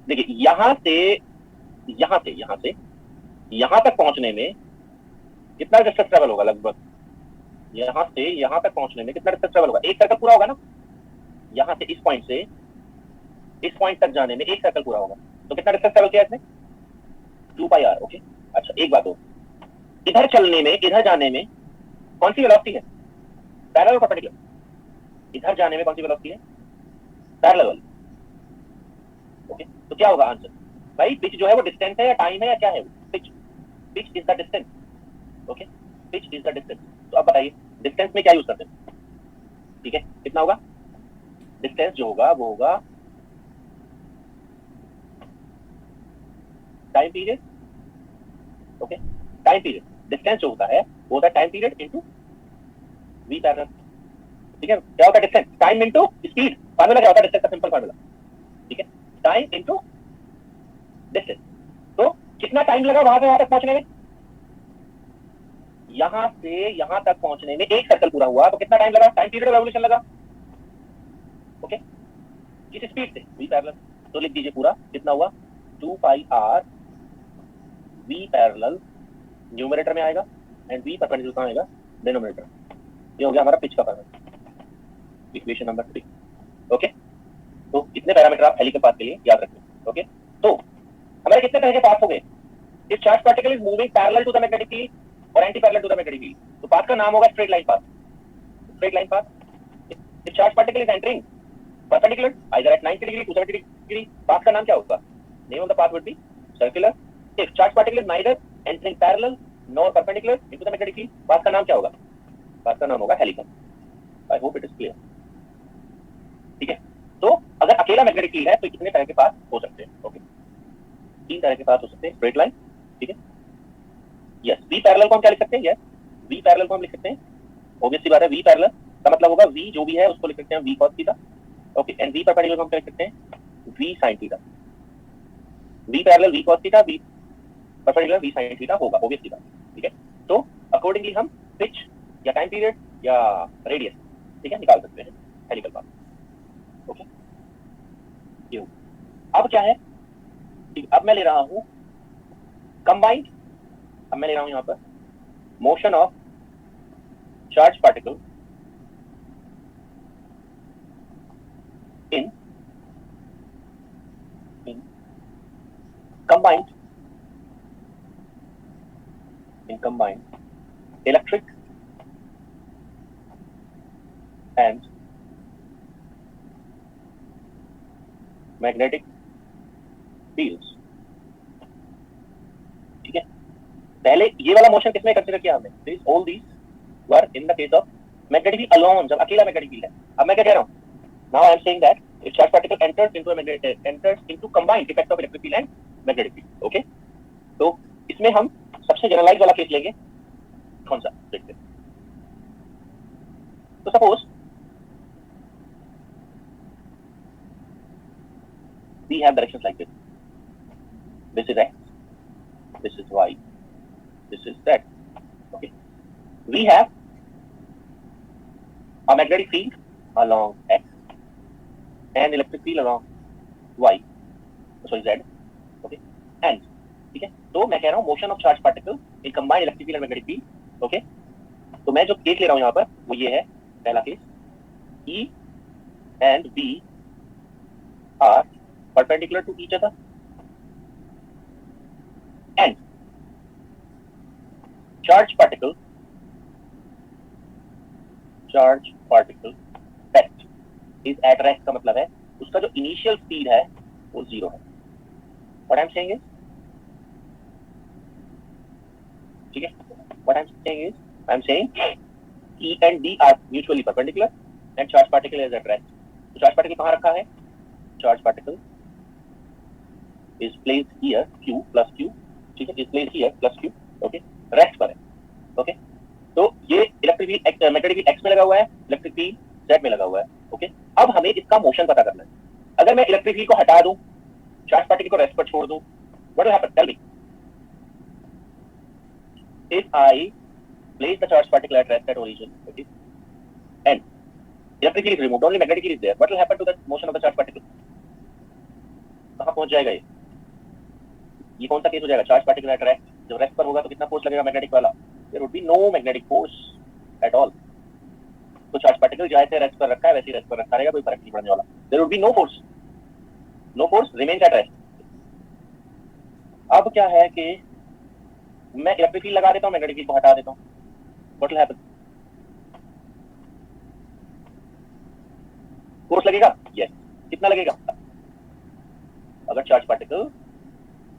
देखिए यहां से यहां तक पहुंचने में कितना डिस्टेंस ट्रेवल होगा, लगभग यहां से यहां तक पहुंचने में कितना डिस्टेंस ट्रेवल होगा, एक सर्कल पूरा होगा ना, यहां से इस पॉइंट से इस पॉइंट तक जाने में एक सर्कल पूरा होगा, तो कितना डिस्टेंस ट्रेवल किया इसने, 2 पाई r। ओके, अच्छा एक बात हो, इधर चलने में इधर जाने में कौन सी वेलोसिटी है, पैरेलल और परपेंडिकुलर, इधर जाने में कौन सी वेलोसिटी है, पैरेलल वाली। ओके, तो क्या होगा आंसर, भाई पिच जो है वो डिस्टेंस है या टाइम है या क्या है, pitch, pitch is the distance. Okay, pitch is the distance. तो अब बताइए डिस्टेंस में क्या यूज करते हैं, ठीक है, कितना होगा, डिस्टेंस जो होगा वो होगा time period. Okay, time period, distance जो होता है वो होता है time period into v parallel. ठीक है, क्या होता है distance, time into speed, formula क्या होता है डिस्टेंस का, सिंपल फार्मूला। ठीक है, टाइम इनटू डिस्टेंस, तो कितना टाइम लगा वहां से वहां तक पहुंचने में, यहां से यहां तक पहुंचने में एक सर्कल पूरा हुआ तो कितना टाइम लगा, टाइम पीरियड रेवोल्यूशन लगा। ओके, किस स्पीड से, v पैरेलल। तो लिख दीजिए पूरा कितना हुआ, 2 पाई r v पैरेलल न्यूमरेटर में आएगा एंड v परपेंडिकुलर कहां आएगा, डिनोमिनेटर। ये हो गया हमारा पिच का पैरामीटर, इक्वेशन नंबर 3। ओके, तो इतने पैरामीटर आप हेलिकल पाथ के लिए याद रखें। ओके, तो हमारे कितने तरह के पाथ हो गए। If charge particle is moving parallel to the magnetic field और anti parallel to the magnetic field, तो पाथ का नाम होगा straight line path, straight line path. If charge particle is entering perpendicular either at 90 degree 270 degree, path का नाम क्या होगा, name of the path would be circular. If charge particle is neither entering parallel nor perpendicular into the magnetic field, path का नाम क्या होगा, path का नाम होगा helical. I hope it is clear. ठीक है, तो अगर अकेला मैग्नेटिक फील्ड है तो कितने तरह के पाथ हो सकते हैं। ओके, 3 तरह के पाथ हो सकते हैं, स्ट्रेट लाइन। ठीक है, यस, v पैरेलल को हम क्या लिख सकते हैं, यस v पैरेलल को हम लिख सकते हैं, ऑब्वियस सी बात है, v पैरेलल का मतलब होगा v जो भी है उसको लिख सकते हैं v cos theta. Okay, and v perpendicular को हम क्या लिख सकते हैं, v sin theta. v parallel v cos theta, v perpendicular v sin theta होगा, ऑब्वियस सी बात। ठीक है, तो अकॉर्डिंगली हम पिच या टाइम पीरियड या रेडियस, ठीक है, निकाल सकते हैं हेलिकल पाथ। ओके, ये अब क्या है, अब मैं ले रहा हूं कंबाइंड, अब मैं ले रहा हूं यहां पर motion of charge particle in combined electric and magnetic fields। ठीक है, पहले ये वाला मोशन किसमें कंसीडर किया हमने, this all these were in the case of magnetic field alone, जब अकेला मैग्नेटिक फील्ड है। अब मैं क्या कह रहा हूं, now I am saying that if charge particle enters into combined effect of electric field and magnetic field। Okay, तो इसमें हम सबसे जनरलाइज वाला केस लेंगे, कौन सा देखते हैं। तो suppose we have directions like this, this is x, this is y, this is z। okay, we have a magnetic field along x and electric field along y, sorry z। okay, and ठीक है, तो मैं कह रहा हूं motion of charge particle in combined electric field and magnetic field. Okay, तो मैं जो केस ले रहा हूं यहां पर वो ये है, पहला case, E and B are perpendicular to each other and charge particle rest is at rest, का मतलब है उसका जो इनिशियल स्पीड है वो 0 है। What I'm saying is, ठीक है, what I'm saying is, I'm saying E and D are mutually perpendicular and charge particle is at rest। तो charge particle कहाँ रखा है, charge particle is placed here, Q plus Q, ठीक है, is placed here plus Q। Okay, rest पर है। Okay, तो ये electric field magnetic field x में लगा हुआ है, इलेक्ट्रिक फील्ड z में लगा हुआ है। ओके, अब हमें इसका मोशन पता करना है। अगर मैं इलेक्ट्रिक फील्ड को हटा दूं, चार्ज पार्टिकल को रेस्ट पर छोड़ दूं, what will happen, tell me. If I place the charge particle at rest at origin, okay, and electric field is removed, only magnetic field is there, what will happen to the motion of the charge particle, कहां पहुंच जाएगा ये कौन सा case हो जाएगा, charge particle at rest. जब rest पर होगा तो कितना फोर्स लगेगा मैग्नेटिक वाला, there would be no magnetic force at all. तो चार्ज पार्टिकल जैसे रेस्ट पर रखा है वैसे रेस्ट पर रखा रहेगा, कोई फर्क नहीं पड़ने वाला, there would be no force remains at rest. अब क्या है कि मैं इलेक्ट्रिक फील्ड लगा देता हूं, मैग्नेटिक फील्ड को हटा देता हूं, व्हाट विल हैपन, फोर्स लगेगा, यस, कितना लगेगा। अगर चार्ज पार्टिकल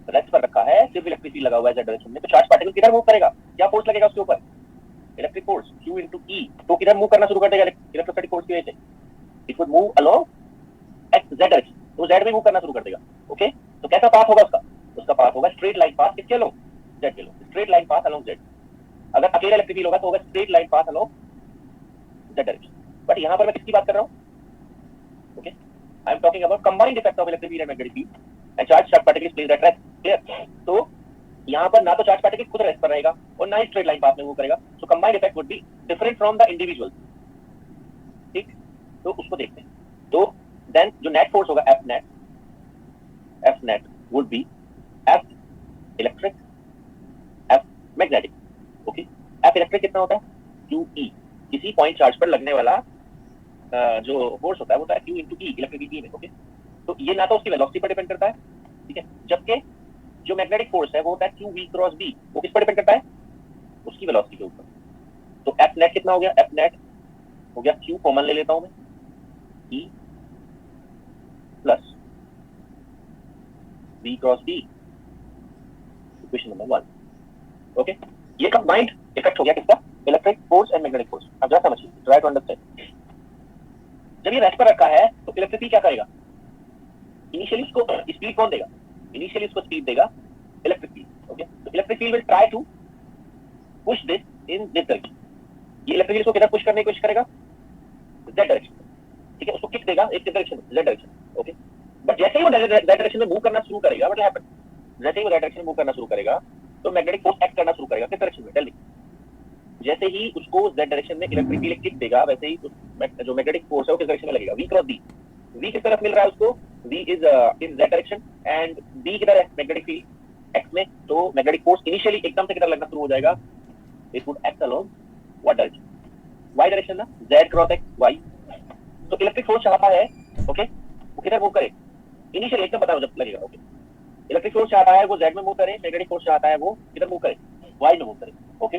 रेस्ट पर रखा है, सिर्फ इलेक्ट्रिक फील्ड लगा हुआ है z डायरेक्शन में, तो चार्ज पार्टिकल किधर मूव करेगा, क्या फोर्स लगेगा उसके ऊपर, electric force Q into E। तो किधर मूव करना शुरू कर देगा इलेक्ट्रोस्टैटिक फोर्स की वजह से, it would move along x z direction, तो z में मूव करना शुरू कर देगा। ओके, तो कैसा पाथ होगा उसका पाथ होगा स्ट्रेट लाइन पाथ, किसके अलोंग, z के along, straight line path along z। अगर अकेला इलेक्ट्रिक फील्ड होगा तो होगा straight line path along z direction. But यहां पर मैं किसकी बात कर रहा हूं, okay, I am talking about combined effect of electric field and magnetic field and charge particle is placed at rest. Clear, तो यहाँ पर ना तो चार्ज पार्टिकल खुद रेस्ट पर रहेगा और ना ही स्ट्रेट लाइन पाथ में मूव करेगा, so combined effect would be different from the individual. ठीक, तो उसको देखते हैं। तो देन जो नेट फोर्स होगा F net would be F electric F magnetic. Okay, F electric कितना होता है, क्यू ई, किसी पॉइंट चार्ज पर लगने वाला जो फोर्स होता है वो होता है क्यू इंटू ई इलेक्ट्रिसिटी में। ओके, तो ये ना तो उसकी वेलोसिटी पर डिपेंड करता है, ठीक है, जबकि जो मैग्नेटिक फोर्स है वो होता है क्यू वी क्रॉस बी, वो किस पर डिपेंड करता है, उसकी वेलोसिटी के ऊपर। तो एफ नेट कितना हो गया, एफ नेट हो गया क्यू, कॉमन ले लेता हूं मैं, E plus V cross B, equation number 1। Okay, ये कंबाइंड इफेक्ट हो गया किसका, electric force and magnetic force. अब जरा समझिए, ट्राई टू अंडरस्टैंड। जब ये रेस्ट पर रखा है तो इलेक्ट्रिसिटी क्या करेगा, इनिशियली उसको स्पीड कौन देगा, इनिशियली उसको स्पीड देगा इलेक्ट्रिक फील्ड। ओके, तो electric field will try to push this in this direction. ये इलेक्ट्रिक फील्ड को किधर पुश करने की कोशिश करेगा, z डायरेक्शन, ठीक है, उसको किक देगा एक direction, z direction. Okay, but जैसे ही वो z डायरेक्शन में मूव करना शुरू करेगा, व्हाट विल हैपन, जैसे ही वो z डायरेक्शन में मूव करना शुरू करेगा तो मैग्नेटिक फोर्स एक्ट करना शुरू करेगा किस डायरेक्शन में, टेल मी। जैसे ही उसको z डायरेक्शन में इलेक्ट्रिक फील्ड किक देगा, वैसे ही जो मैग्नेटिक फोर्स है वो किस डायरेक्शन में लगेगा, v क्रॉस b। v किस तरफ मिल रहा है उसको, v is in z direction and b किधर है, मैग्नेटिक फील्ड x में। तो मैग्नेटिक फोर्स इनिशियली एकदम से किधर लगना शुरू हो जाएगा, it would act along what direction, y direction ना, z क्रॉस x y। तो इलेक्ट्रिक फोर्स चाहता है, ओके, वो किधर मूव करे, इनिशियली एकदम पता जब लगेगा। ओके, इलेक्ट्रिक फोर्स चाहता है वो z में मूव करे, मैग्नेटिक फोर्स चाहता है वो किधर मूव करे, y में मूव करे। ओके,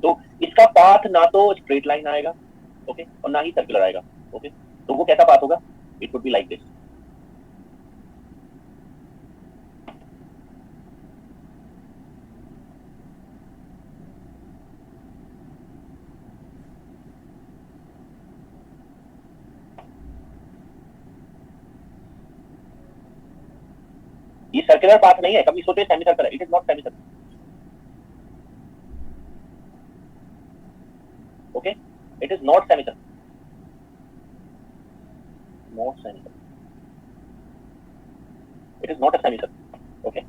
तो इसका पाथ ना तो स्ट्रेट लाइन आएगा, ओके, और ना ही सर्कुलर आएगा। ओके, तो वो कैसा पाथ होगा, it would be like this. ये सर्कुलर पाथ नहीं है, कभी सोचे semi circular, it is not semi circular. Okay, it is not semi circular, not semi circular, it is not a semi circular. Okay,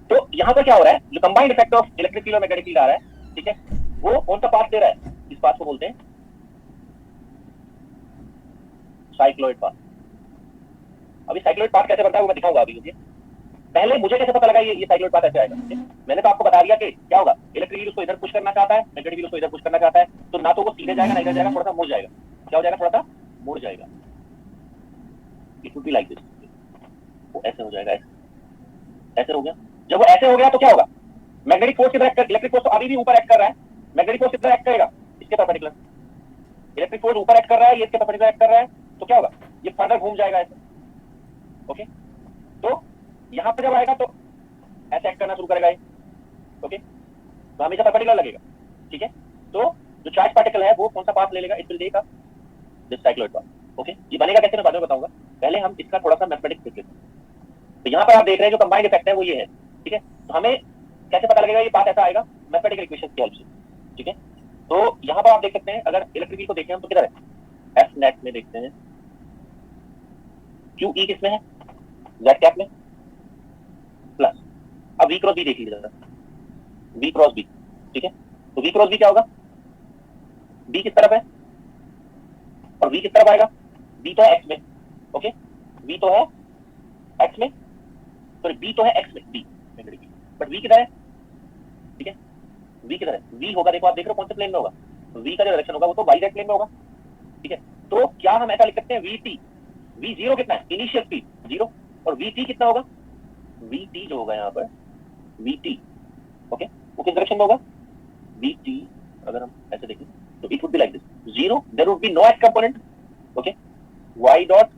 तो यहाँ पर क्या हो रहा है, जो combined effect of electric field और मैग्नेटिक फील्ड आ रहा है, ठीक है, वो कौन सा पाथ दे रहा है, इस पाथ को बोलते हैं साइक्लोइड पाथ। अभी साइक्लोइड पाथ कैसे बनता है वो मैं दिखाऊंगा अभी। मुझे पहले मुझे कैसे पता लगा ये साइक्लोइड पाथ ऐसे आएगा, मैंने तो आपको बता दिया कि क्या होगा, इलेक्ट्रिक फील्ड उसको इधर पुश करना चाहता है, मैग्नेटिक फील्ड उसको इधर पुश करना चाहता है, तो ना तो वो सीधे जाएगा ना इधर जाएगा, थोड़ा सा मुड़ जाएगा। क्या हो जाएगा, थोड़ा सा मुड़ जाएगा, it would be like this, वो ऐसे हो जाएगा, ऐसे हो गया। जब वो ऐसे हो गया तो क्या होगा, मैग्नेटिक फोर्स किधर एक्ट कर, इलेक्ट्रिक फोर्स तो अभी भी ऊपर एक्ट कर रहा है, मैग्नेटिक फोर्स किधर एक्ट करेगा, इसके परपेंडिकुलर। इलेक्ट्रिक फोर्स ऊपर एक्ट कर रहा है, ये इसके परपेंडिकुलर एक्ट कर रहा है, तो क्या होगा, ये फर्दर घूम जाएगा ऐसे। ओके, तो यहाँ पे जब आएगा तो ऐसे एक्ट करना शुरू करेगा ये। ओके, तो हमेशा परपेंडिकुलर लगेगा, ठीक है। तो जो चार्ज पार्टिकल है वो कौन सा पाथ ले लेगा, it will take this cycloid path. Okay, ये बनेगा कैसे मैं बाद में बताऊंगा, पहले हम इसका थोड़ा सा मैथमेटिक्स देख लेते हैं। तो यहाँ पर आप देख रहे हैं जो कंबाइंड इफेक्ट है वो ये है, ठीक है। तो हमें कैसे पता लगेगा ये पाथ ऐसा आएगा, मैथमेटिकल इक्वेशन की हेल्प से, ठीक है। तो यहाँ पर आप देख सकते हैं, अगर इलेक्ट्रिक फील्ड को देखें हम तो किधर है, एफ नेट में देखते हैं, क्यू ई किसमें है, जेड कैप में, प्लस अब वी क्रॉस बी देख लीजिए, वी क्रॉस बी, ठीक है। तो वी क्रॉस बी क्या होगा, बी किस तरफ है और वी किस तरफ आएगा, बी तो है एक्स में, ओके, वी तो है एक्स में, सॉरी बी तो है एक्स में, बी बट वी किधर है, ठीक है, वी किधर है, वी होगा, देखो आप देख रहे हो कौन से प्लेन में होगा, वी का जो डायरेक्शन होगा वो तो वाई जेड प्लेन में होगा, ठीक है। तो क्या हम ऐसा लिख सकते हैं, वी टी, वी जीरो कितना है, इनिशियल स्पीड जीरो, और वी टी कितना होगा, वी टी जो होगा यहाँ पर वी टी, ओके, वो किस डायरेक्शन में होगा, वी टी, अगर हम ऐसे देखें तो it would be like this, zero, there would be no X component, okay, y dot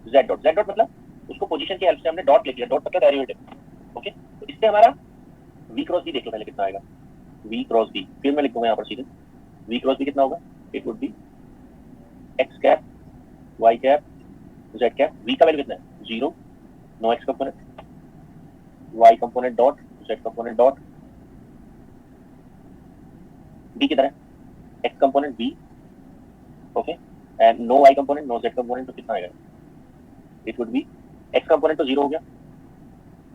z dot, z dot मतलब उसको पोजीशन की हेल्प से हमने डॉट लिख लिया, डॉट मतलब डेरिवेटिव, ओके। तो इससे हमारा v क्रॉस b देख लो पहले कितना आएगा, v क्रॉस b, फिर मैं लिखूंगा यहाँ पर सीधे v क्रॉस b कितना होगा, it would be x cap y cap z cap, v का वैल्यू कितना है, zero, no x component, y component dot z component dot, b किधर है, x component b, okay, and no y component, no z component, तो कितना आएगा, it would be x component तो zero हो गया,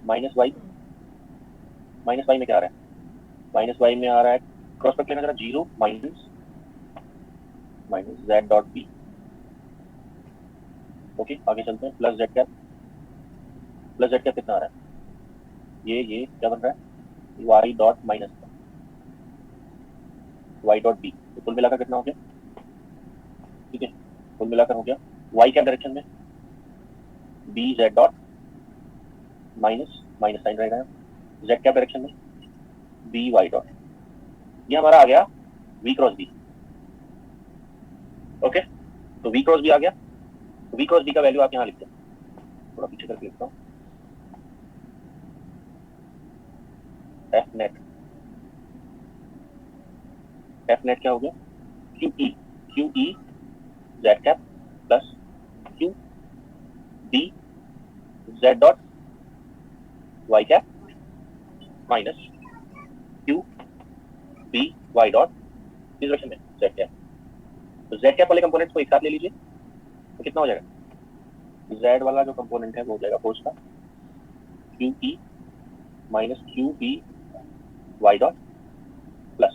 माइनस y माइनस वाई में क्या आ रहा है? माइनस वाई में आ रहा है, क्रॉस प्रोडक्ट लेना जरा, 0 minus Z dot B. Okay, आगे चलते हैं। Plus Z cap, plus Z cap कितना आ रहा है? ये क्या बन रहा है? Y dot minus Y dot B. तो कुल मिलाकर कितना हो गया? ठीक है, कुल मिलाकर हो गया वाई क्या डायरेक्शन में? B Z dot minus minus sign रहेगा, जेड क्या डायरेक्शन में? B Y dot. ये हमारा आ गया वी क्रॉस बी। ओके, तो वी क्रॉस बी आ गया। तो वी क्रॉस बी का वैल्यू आप यहाँ लिखते हैं, थोड़ा पीछे करके लिखता हूँ। एफ नेट, एफ नेट क्या हो गया? Q E Z cap plus Q B Z dot Y cap minus Q B Y dot इस डायरेक्शन में जेड कैप। तो जेड कैप वाले कंपोनेंट्स को एक साथ ले लीजिए, तो कितना हो जाएगा? जेड वाला जो कंपोनेंट है वो हो जाएगा फोर्स का Q E minus Q B Y dot plus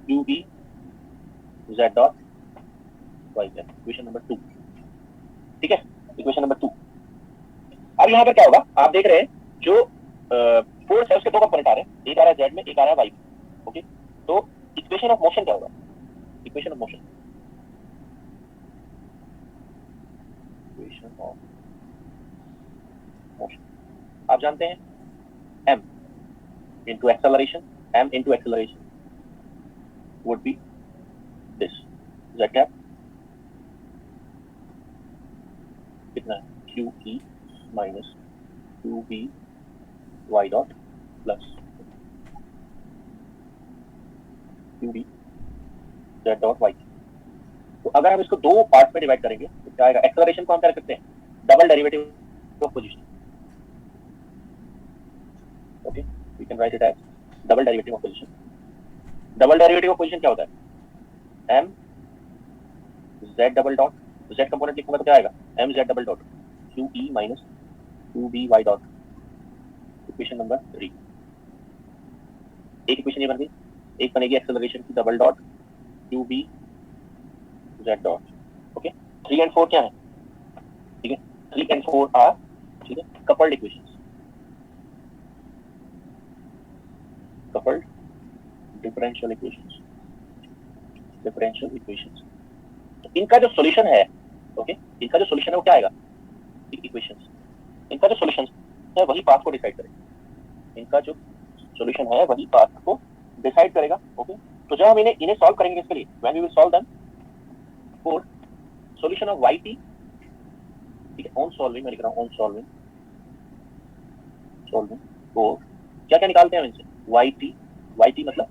Q B Z dot Y cap. Equation number 2। ठीक है, इक्वेशन नंबर 2। अब यहाँ पर क्या होगा, आप देख रहे हैं जो फोर्स है उसके दो कंपोनेंट आ रहे हैं, एक आ रहा है जेड में, एक आ रहा है वाई में। ओके, तो इक्वेशन ऑफ मोशन क्या होगा? Equation of motion, equation of motion आप जानते हैं, m into acceleration, m into acceleration would be this, z cap कितना है? q e minus q b y dot plus q b z dot y। तो अगर हम इसको दो पार्ट में डिवाइड करेंगे तो क्या आएगा? एक्सेलरेशन को हम क्या करते हैं? Double derivative of position. Okay, we can write it as double derivative of position. Double derivative of position क्या होता है? m z double dot, z component लिखूंगा तो क्या आएगा? m z double dot q e minus q b y dot. Equation number 3। एक equation ये बन गई, एक बनेगी एक्सेलरेशन की double dot q b z dot. Okay, 3 and 4 क्या है? ठीक है, 3 एंड 4 आर, ठीक है, coupled equations, coupled differential equations, differential equations. तो इनका जो सॉल्यूशन है, ओके, इनका जो सॉल्यूशन है वो क्या आएगा? इक्वेशंस। इनका जो सॉल्यूशन है वही पाथ को डिसाइड करेगा, इनका जो सॉल्यूशन है वही पाथ को डिसाइड करेगा। ओके, तो जब हम इन्हें सॉल्व करेंगे इसके लिए, when we will solve them for solution of yt, ठीक है, ऑन सॉल्विंग, मैं लिख रहा हूं ऑन सॉल्विंग, सॉल्विंग तो क्या क्या निकालते हैं इनसे? yt मतलब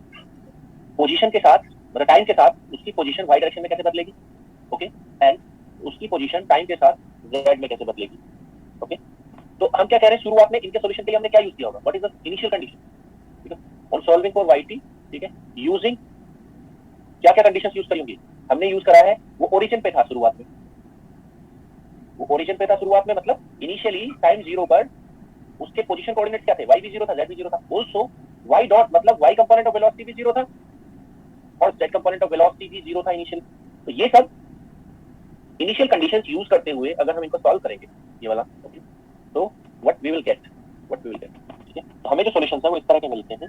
पोजीशन के साथ, मतलब टाइम के साथ उसकी पोजीशन y डायरेक्शन में कैसे बदलेगी। ओके, एंड उसकी पोजीशन टाइम के साथ z में कैसे बदलेगी। ओके, तो हम क्या कह रहे हैं, शुरुआत में इनके सॉल्यूशन के लिए हमने क्या यूज किया होगा? What is the initial condition? ठीक है, ऑन सॉल्विंग फॉर yt, ठीक है, यूजिंग क्या क्या कंडीशंस यूज करी होंगी? हमने यूज करा है, वो ओरिजिन पे था शुरुआत में, वो ओरिजिन पे था शुरुआत में, मतलब इनिशियली टाइम 0 पर उसके पोजीशन कोऑर्डिनेट क्या थे? y भी 0 था, z भी 0 था। आल्सो y डॉट मतलब y कंपोनेंट ऑफ वेलोसिटी भी 0 था और z कंपोनेंट ऑफ वेलोसिटी भी 0 था इनिशियल। तो ये सब इनिशियल कंडीशंस यूज करते हुए अगर हम इनको सॉल्व करेंगे ये वाला, ओके, तो व्हाट वी विल गेट, ठीक है। तो हमें जो सॉल्यूशंस है वो इस तरह के मिलते हैं,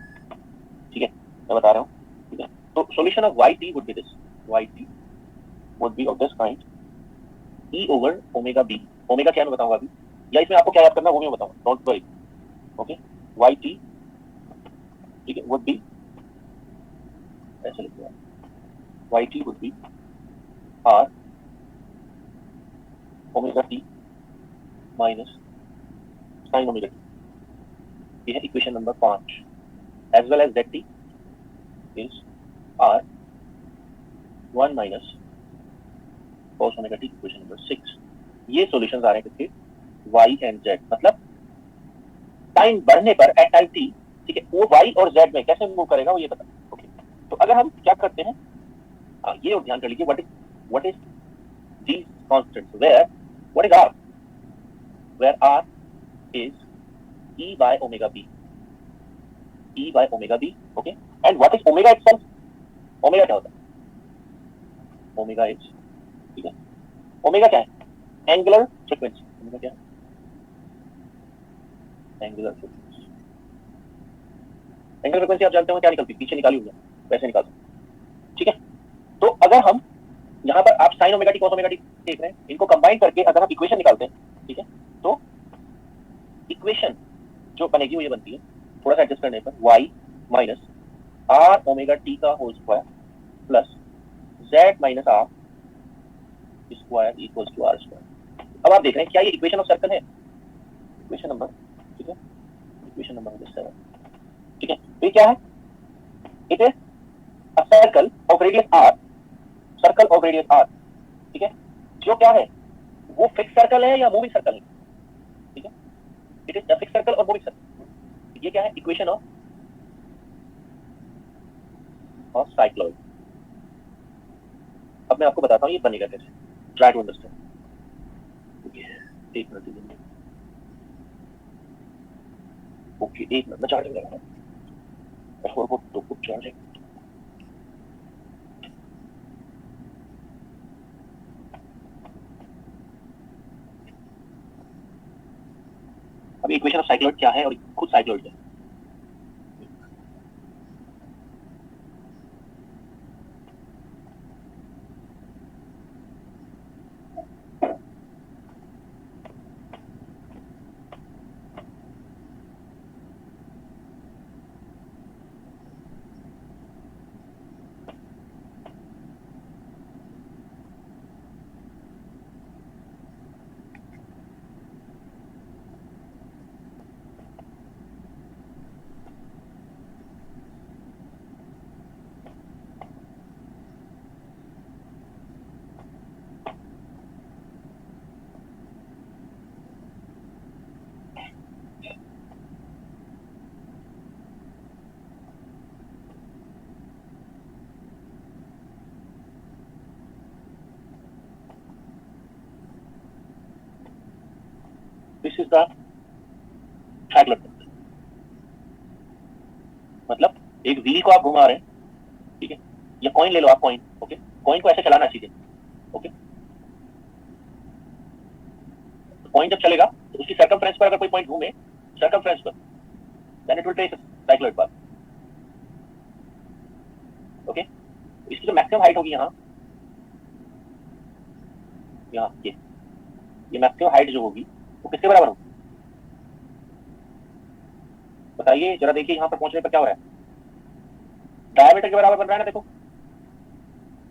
ठीक है, मैं बता रहा हूँ, ठीक है। तो solution of yt would B this, yt would B of this kind, e over omega b। Omega क्या मैं बताऊंगा अभी, या इसमें आपको क्या याद करना है वो मैं बताऊंगा, डोंट वरी। ओके, yt, ठीक है, वुड बी ऐसे लिखते हैं, yt would be r omega t minus sign omega t। ये है इक्वेशन नंबर 5। As well as zt is r 1 minus cos omega t, equation number 6। ये सॉल्यूशंस आ रहे हैं किसके? y एंड z, मतलब टाइम बढ़ने पर एट टाइम t, ठीक है, वो y और z में कैसे मूव करेगा वो ये बता। ओके, तो अगर हम क्या करते हैं, ये ध्यान कर लीजिए, what is these constants, what is r, where r is e by omega b, E by omega b. Okay, and what is omega itself? Omega क्या होता है? Omega is, ठीक है, ओमेगा क्या है? Angular frequency. ओमेगा क्या है? Angular frequency. Angular frequency आप जानते हो क्या निकलती है? पीछे निकाली हुई है, वैसे निकाल सकते. ठीक है, तो अगर हम यहाँ पर आप sine omega T cos omega T देख रहे हैं, इनको कंबाइन करके अगर हम इक्वेशन निकालते हैं, ठीक है, तो इक्वेशन जो बनेगी वो ये बनती है, थोड़ा सा एडजस्ट करने पर, y minus R omega T का whole square plus z minus R square equals to R square. अब आप देख रहे हैं क्या ये इक्वेशन ऑफ सर्कल है? इक्वेशन नंबर, ठीक है, इक्वेशन नंबर 7. ठीक है, तो ये क्या है? It is a circle of radius r, circle of radius r. ठीक है, जो क्या है, वो फिक्स सर्कल है या मूविंग सर्कल है? ठीक है, it is a fix circle और मूविंग सर्कल. ये क्या है? Equation of cycloid. अब मैं आपको बताता हूँ ये बनेगा कैसे. Try to understand. एक मिनट दीजिए. ओके, एक मिनट, मैं चार्जिंग लगा रहा हूँ. तो कुछ चार्जिंग. अभी इक्वेशन ऑफ साइक्लॉइड क्या है और खुद साइक्लॉइड क्या है? This is the cycloid. मतलब एक व्हील को आप घुमा रहे हैं, ठीक है, या कॉइन ले लो आप, कॉइन. ओके, कॉइन को ऐसे चलाना सीधे. ओके, कॉइन जब चलेगा तो उसकी सर्कमफ्रेंस पर अगर कोई पॉइंट घूमे, सर्कमफ्रेंस पर, then it will take cycloid path. Okay, इसकी जो मैक्सिमम हाइट होगी यहाँ ये मैक्सिमम हाइट जो होगी वो किसके बराबर होगी? बताइए जरा, देखिए यहाँ पर पहुंचने पर क्या हो रहा है. डायमीटर के बराबर बन रहा है ना, देखो.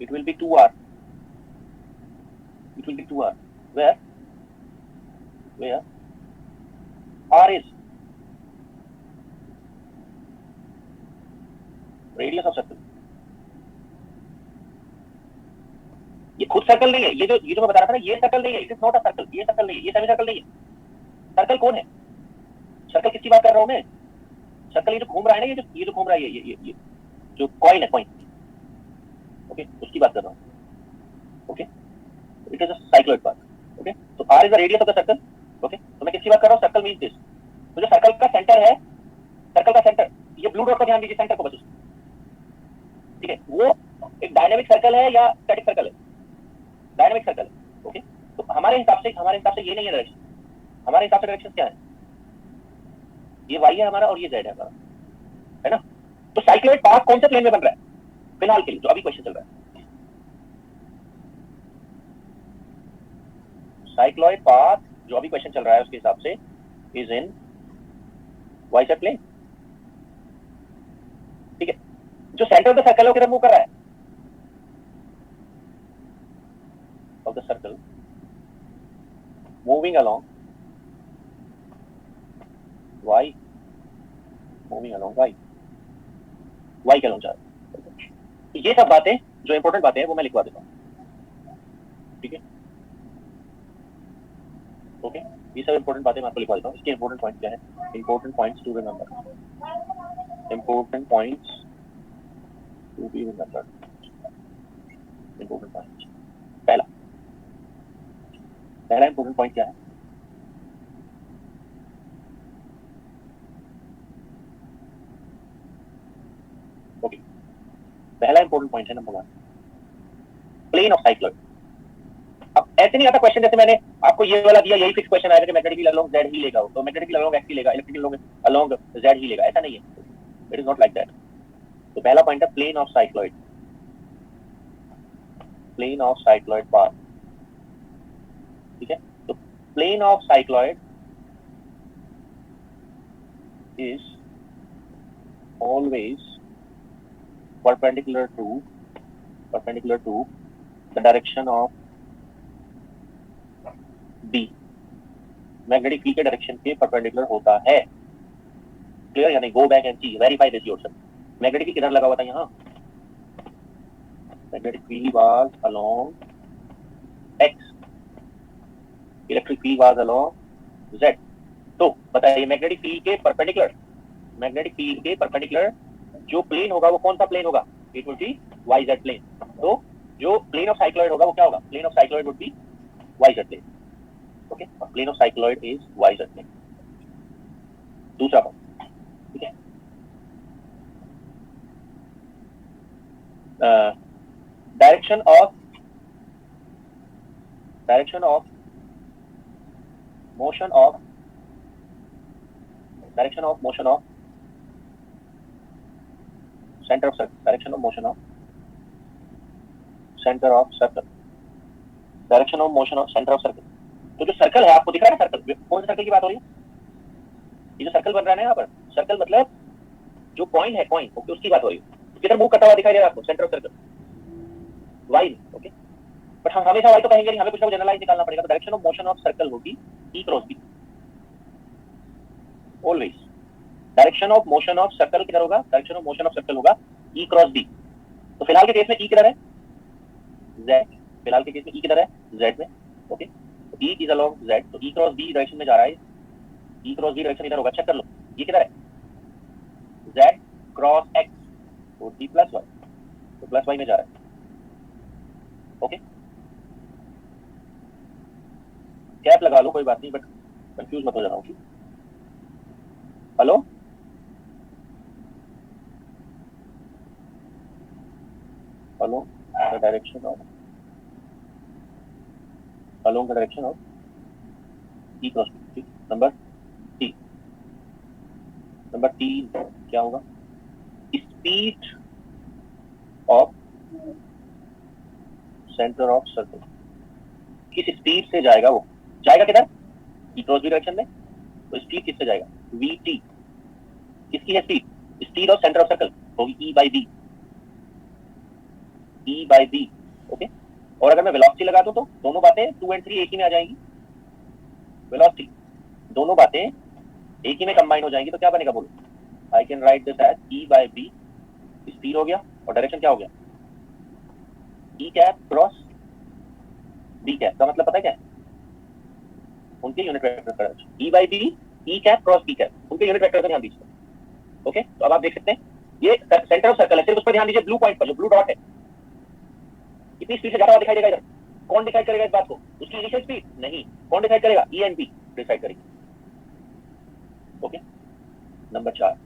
It will be 2r. It will be 2r. Where r is radius of circle. ये खुद सर्कल नहीं है, ये जो मैं बता रहा था ना, ये सर्कल नहीं है. It is not a circle. ये सर्कल नहीं है, ये सेमी सर्कल नहीं है. सर्कल कौन है? सर्कल किसकी बात कर रहा हूं मैं? सर्कल ये जो घूम रहा है ना, ये जो घूम रहा है, ये जो कॉइन है, कॉइन. ओके, उसकी बात कर रहा हूं. Okay, it is a cycloid path. Okay, तो r is the radius of the circle. Okay, तो मैं किसकी बात कर रहा हूं? Circle means this. तो जो सर्कल का सेंटर है, सर्कल का सेंटर, ये ब्लू डॉट पर ध्यान दीजिए, सेंटर को बस. ठीक है, वो एक डायनामिक सर्कल है या स्टैटिक सर्कल है? डायनामिक सर्कल है. ओके, तो हमारे हिसाब से ये नहीं है डायरेक्शन. हमारे हिसाब से डायरेक्शन क्या है? ये y है हमारा और ये z है हमारा, है ना. तो साइक्लॉइड पाथ कौन से प्लेन में बन रहा है फिलहाल के लिए, जो अभी क्वेश्चन चल रहा है? साइक्लॉइड पाथ जो अभी क्वेश्चन चल रहा है उसके हिसाब से is in y z plane. ठीक है, जो सेंटर ऑफ द सर्कल है वो किधर मूव कर रहा है? Of the circle moving along y, moving along y के अलोंग जा रहा है. ये सब बातें जो इंपॉर्टेंट बातें हैं वो मैं लिखवा देता हूँ. ठीक है, ओके, ये सब इंपॉर्टेंट बातें मैं आपको लिखवा देता हूँ. इसके इंपॉर्टेंट पॉइंट क्या है? Important points to remember. Important points to be remembered. Important points. पहला इंपॉर्टेंट पॉइंट क्या है? पॉइंट है नंबर 1, प्लेन ऑफ साइक्लॉइड। अब ऐसे नहीं आता क्वेश्चन जैसे मैंने आपको ये वाला दिया, यही फिक्स क्वेश्चन आएगा कि मैग्नेटिक अलोंग जेड ही लेगा, तो मैग्नेटिक अलोंग एक्स ही लेगा, इलेक्ट्रिक अलोंग जेड ही लेगा, ऐसा नहीं है, it is not like that. तो पहला पॉइंट है plane of cycloid, plane of cycloid path, ठीक है। तो plane of cycloid is always perpendicular to the direction of B, magnetic field के डायरेक्शन के परपेंडिकुलर होता है। क्लियर? यानी go back and see, verify this yourself. Magnetic field किधर लगा हुआ था? यहाँ। Magnetic field was along X, electric field was along Z. तो बताइए मैग्नेटिक फील्ड के परपेंडिकुलर जो प्लेन होगा वो कौन सा प्लेन होगा? It would be Y Z plane. तो जो प्लेन ऑफ साइक्लॉइड होगा वो क्या होगा? Plane of cycloid would be Y Z plane. Okay, plane of cycloid is Y Z plane. दूसरा पॉइंट, ठीक है। Direction of motion of centre of circle, direction of motion of centre of circle, direction of motion of centre of circle. तो जो circle है आपको दिख रहा है ना, सर्कल, कौन से सर्कल की बात हो रही है? ये जो सर्कल बन रहा है ना यहाँ पर, सर्कल मतलब जो पॉइंट है, पॉइंट, ओके, उसकी बात हो रही है। किधर मूव करता हुआ दिखाई दे रहा है आपको? Centre of circle, Y, okay. But हम हमेशा वाई तो कहेंगे नहीं, हमें कुछ ना कुछ जनरलाइज निकालना पड़ेगा। तो direction of motion of circle होगी E cross B, always. Direction of motion of circle किधर होगा? Direction of motion of circle होगा ई क्रॉस बी। तो फिलहाल के केस में ई किधर है? जेड। फिलहाल के केस में ई किधर है? जेड में, ओके। तो ई इज अलोंग जेड, तो ई क्रॉस बी डायरेक्शन में जा रहा है। ई क्रॉस बी डायरेक्शन इधर होगा, चेक कर लो। ये किधर है? जेड क्रॉस एक्स, तो डी प्लस वाई, तो प्लस वाई में जा रहा है, ओके। कैप लगा लो, कोई बात नहीं, बट कंफ्यूज मत हो जाना। Hello, hello, the direction of along the direction of E cross B, ठीक। नंबर टी क्या होगा? Speed of centre of circle, किस स्पीड से जाएगा? वो जाएगा किधर? ई क्रॉस बी डायरेक्शन में। तो स्पीड किससे जाएगा? We T. किसकी है speed? Speed of centre of circle होगी ई बाई बी, ओके। और अगर मैं वेलोसिटी लगा दूं तो दोनों बातें 2 और 3 एक ही में आ जाएंगी। वेलोसिटी, दोनों बातें एक ही में कंबाइन हो जाएंगी, तो क्या बनेगा बोलो? I can write this as E by B, speed हो गया, और डायरेक्शन क्या हो गया? E cap cross B cap. का मतलब पता है क्या है? उनके unit vector, E by B, E cap cross B cap, उनके यूनिट वेक्टर पर ध्यान दीजिए, ओके। तो अब आप देख सकते हैं ये सेंटर ऑफ सर्कल है, सिर्फ उस पर ध्यान दीजिए, ब्लू पॉइंट पर, जो ब्लू डॉट है, कितनी स्पीड से जाता हुआ दिखाई देगा इधर? कौन डिसाइड करेगा इस बात को? उसकी इनिशियल स्पीड नहीं, कौन डिसाइड करेगा? ई एंड बी डिसाइड करेगी, ओके। नंबर 4,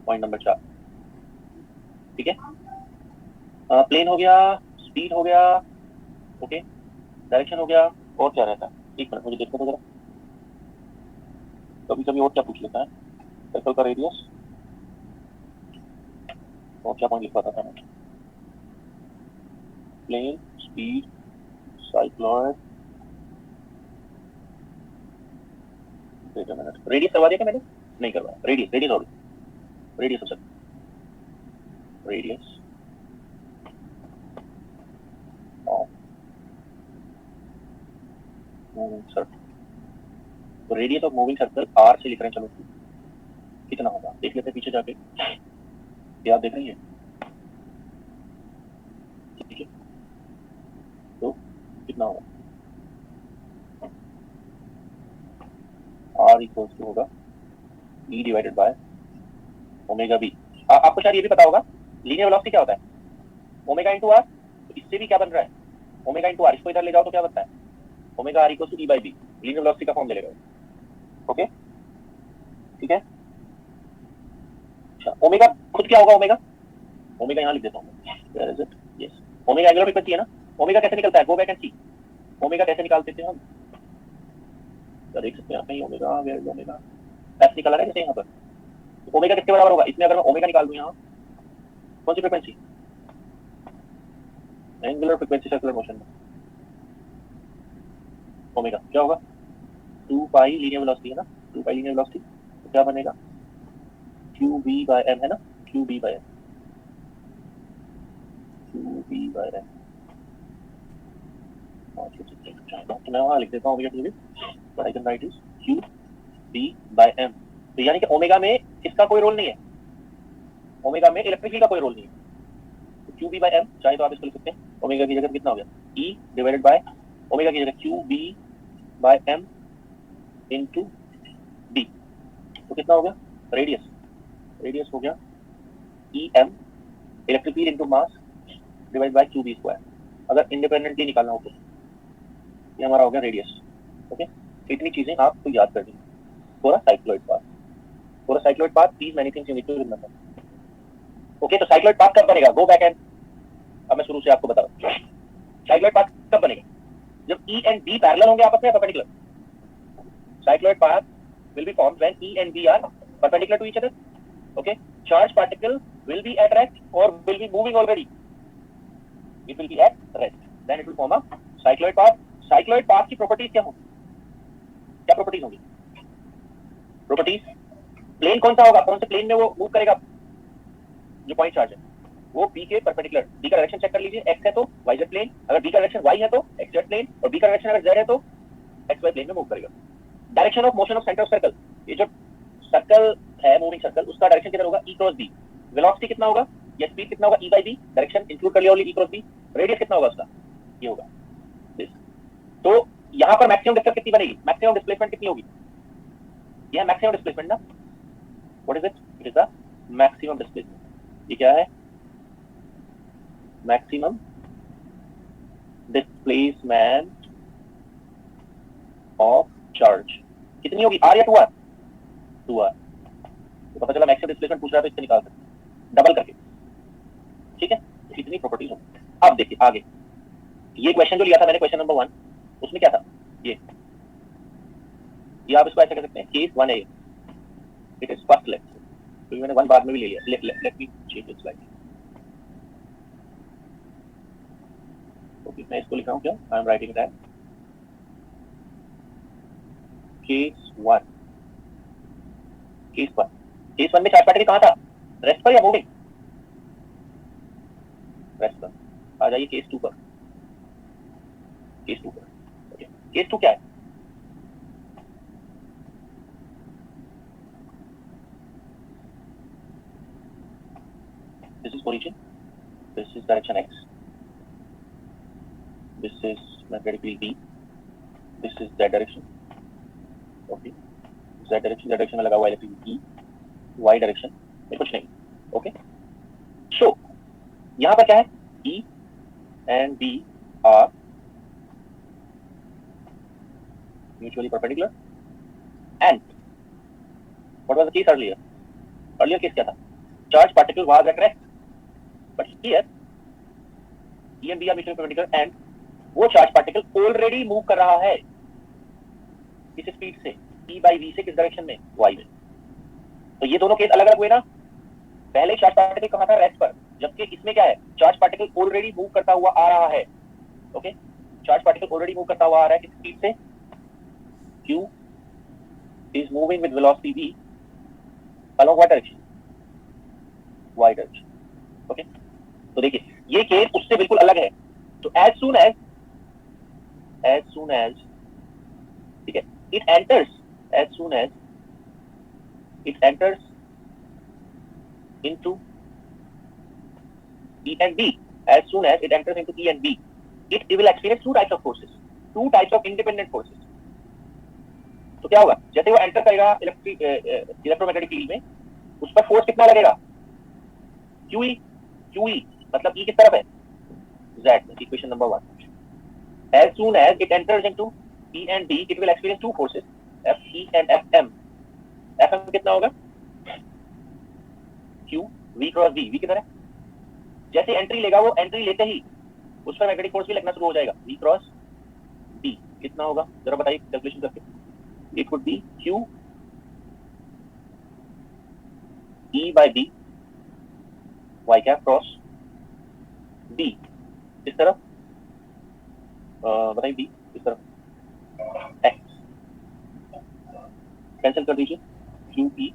पॉइंट नंबर 4, ठीक है। प्लेन हो गया, स्पीड हो गया, ओके, डायरेक्शन हो गया, और क्या रहता है? एक मिनट मुझे देखो तो जरा, कभी कभी और क्या पूछ लेता है? सर्कल का रेडियस, और क्या पॉइंट लिखवाता था मैं? प्लेन, स्पीड, साइक्लॉइड, रेडियस करवा दिया क्या मैंने? नहीं करवाया। रेडियस और radius of circle, radius of moving circle. तो radius of moving circle R से लिख रहे हैं, चलो कितना होगा देख लेते हैं पीछे जाके। क्या आप देख रही है? ठीक है, तो कितना होगा? आर इक्वल्स टू होगा E divided by omega B. आपको शायद ये भी पता होगा लीनियर वेलोसिटी क्या होता है? Omega into R. तो इससे भी क्या बन रहा है? Omega into R. इसको इधर ले जाओ तो क्या बनता है? Omega R equals to E by B, linear velocity का फॉर्म ले लेगा, ओके, ठीक है। अच्छा, ओमेगा खुद क्या होगा? ओमेगा यहाँ लिख देता हूँ, Where is it? Yes. Omega angular frequency है ना. ओमेगा कैसे निकलता है? Go back and see. Omega कैसे निकालते थे हम? तो देख सकते हैं आप कहीं omega, where is omega? F निकला है जैसे यहाँ पर. तो ओमेगा किसके बराबर होगा? इसमें अगर मैं ओमेगा निकाल दूं यहाँ, कौन सी frequency? Angular frequency circular motion में ओमेगा क्या होगा? 2 पाई लीनियर वेलोसिटी है ना. 2 पाई लीनियर वेलोसिटी तो क्या बनेगा? QB/m है ना. QB/m. QB/m. तो मैं वहां लिख देता हूँ ओमेगा टी. तो आई कैन राइट इज QB/m. तो यानी कि ओमेगा में किसका कोई रोल नहीं है? ओमेगा में इलेक्ट्रिक फील्ड का कोई रोल नहीं है. तो QB/m चाहे तो आप इसको लिख सकते हैं. ओमेगा की जगह कितना हो गया? E डिवाइडेड बाय ओमेगा की जगह QB/m इनटू D. तो कितना हो गया? रेडियस. रेडियस हो गया EM electric field into mass divide by QB square. अगर इंडिपेंडेंटली निकालना हो तो ये हमारा हो गया रेडियस. ओके. तो इतनी चीजें आपको याद करनी है for a cycloid path. For a cycloid path these many things you need to remember. Okay. तो साइक्लॉइड पाथ कब बनेगा? गो बैक एंड अब मैं शुरू से आपको बता रहा हूँ. साइक्लॉइड पाथ कब बनेगा? जब E and B पैरेलल होंगे आपस में perpendicular. Cycloid path will be formed when E and B are perpendicular to each other. Okay. Charged particle will be at rest or will be moving already. It will be at rest. Then it will form a cycloid path. Cycloid path की properties क्या होंगी? क्या properties होंगी? Properties. Plane कौन सा होगा? कौन से प्लेन में वो मूव करेगा? जो पॉइंट चार्ज है वो B के परपेंडिकुलर. B का डायरेक्शन चेक कर लीजिए. X है तो YZ प्लेन. अगर B का डायरेक्शन Y है तो XZ प्लेन. और B का डायरेक्शन अगर Z है तो XY प्लेन में मूव करेगा. Direction of motion of centre of circle. ये जो सर्कल है मूविंग सर्कल उसका डायरेक्शन किधर होगा? E cross B. वेलोसिटी कितना होगा या स्पीड कितना होगा? E/B. डायरेक्शन इंक्लूड कर लिया only E cross B. Radius कितना होगा उसका? ये होगा दिस. तो यहाँ पर मैक्सिमम डिस्टेंस कितनी बनेगी? मैक्सिमम डिस्प्लेसमेंट कितनी होगी? यह मैक्सिमम डिस्प्लेसमेंट ना. What is it? It is the maximum displacement. ये क्या है? Maximum displacement of charge. कितनी होगी? R या 2R? 2R. तो पता चला मैक्सिमम डिस्प्लेसमेंट पूछ रहा है तो इससे निकाल सकते हैं डबल करके. ठीक है. तो इतनी प्रॉपर्टीज होंगी. अब देखिए आगे. ये क्वेश्चन जो लिया था मैंने क्वेश्चन नंबर 1 उसमें क्या था? ये आप इसको ऐसे कह सकते हैं केस 1 है. It is first lecture. तो मैंने 1 बाद में भी ले लिया. Let me change it slightly. Okay. मैं इसको लिख रहा हूँ क्या? I am writing that case 1. Case 1. Case 1 में चार्ज पार्टिकल कहाँ था? रेस्ट पर या मूविंग? रेस्ट पर. आ जाइए केस 2 पर. केस 2 पर. ओके. केस 2 क्या है? This is origin. This is direction x. This is magnetic field B. This is z direction. Okay. z direction में लगा हुआ electric field E. y direction में कुछ नहीं. ओके. सो यहाँ पर क्या है? E and B are mutually perpendicular. And what was the case earlier? Earlier case क्या था? Charge particle was at rest. But here E and B are mutually perpendicular and वो charge particle already move कर रहा है. किस speed से? E/V से. किस डायरेक्शन में? Y में. तो ये दोनों केस अलग अलग हुए ना. पहले चार्ज पार्टिकल कहाँ था? रेस्ट पर. जबकि इसमें क्या है? चार्ज पार्टिकल ऑलरेडी मूव करता हुआ आ रहा है. Okay. Charge particle already move करता हुआ आ रहा है. किस स्पीड से? Q is moving with velocity V along what direction? Y direction. Okay. तो देखिए ये केस उससे बिल्कुल अलग है. तो as soon as ठीक है it enters into E and B. As soon as it enters into E and B, it will experience two types of forces, two types of independent forces. तो क्या होगा? जैसे वो एंटर करेगा electromagnetic field में उस पर फोर्स कितना लगेगा? QE मतलब E किस तरफ है? Z. Equation number 1. As soon as it enters into E and B, it will experience two forces, FE and FM. FM कितना होगा? Q V cross V. V किधर है? जैसे एंट्री लेगा वो एंट्री लेते ही उस पर मैग्नेटिक फोर्स भी लगना शुरू हो जाएगा, V क्रॉस D कितना होगा जरा बताइए कैलकुलेशन करके। It would B Q E by B y cap cross D इस तरफ बताइए B इस तरफ x कैंसिल कर दीजिए Q E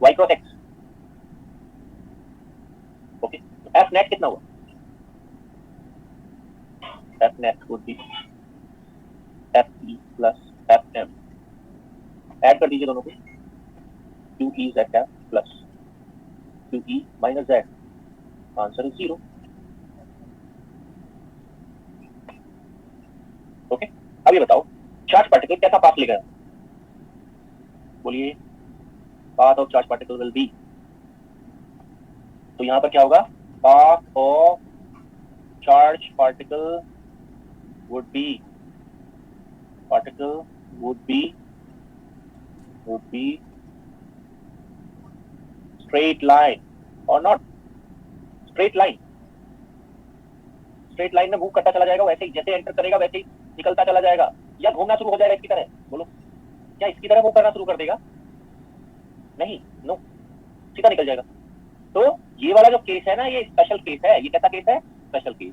y cross x। Okay F net कितना हुआ, F net would B F E plus F M, add कर दीजिए दोनों को, Q E Z cap plus Q E minus Z, answer is 0। Okay अब ये बताओ चार्ज पार्टिकल कैसा पाथ लेगा, बोलिए path of charge particle will be, तो यहां पर क्या होगा, path of charge particle would be straight line or not straight line में मूव करता चला जाएगा, वैसे ही जैसे एंटर करेगा वैसे ही निकलता चला जाएगा, या घूमना शुरू हो जाएगा इसकी तरह, बोलो क्या इसकी तरह मूव करना शुरू कर देगा, नहीं नो सीधा निकल जाएगा। तो ये वाला जो केस है ना ये स्पेशल केस है, ये कैसा केस है, special case,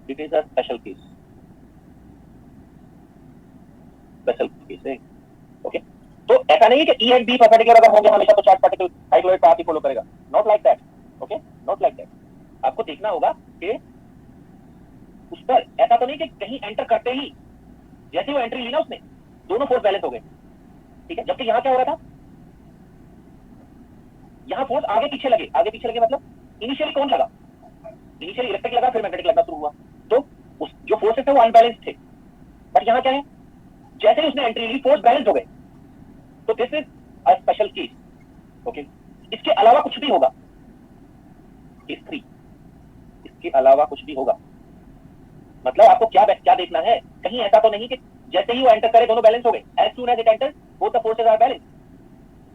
it is a special case, special case है। ओके तो ऐसा नहीं है कि E एंड B परपेंडिकुलर अगर होंगे हमेशा तो चार्ज पार्टिकल साइक्लॉइड पाथ ही फॉलो करेगा, not like that. Okay not like that, आपको देखना होगा कि उस पर ऐसा तो नहीं कि कहीं एंटर करते ही जैसे वो एंट्री ली ना उसने दोनों फोर्स बैलेंस हो गए, ठीक है, जबकि यहाँ क्या हो रहा था, यहाँ फोर्स आगे पीछे लगे मतलब इनिशियली कौन लगा, इनिशियली इलेक्ट्रिक लगा फिर मैग्नेटिक लगना शुरू हुआ, तो उस जो फोर्सेस थे वो अनबैलेंस थे, बट यहाँ क्या है जैसे ही उसने एंट्री ली फोर्स बैलेंस हो गए, तो this is a special case. Okay इसके अलावा कुछ भी होगा, केस 3 इसके अलावा कुछ भी होगा, मतलब आपको क्या देखना है, कहीं ऐसा तो नहीं कि जैसे ही वो एंटर करे दोनों बैलेंस हो गए, as soon as it enter both the forces are balance,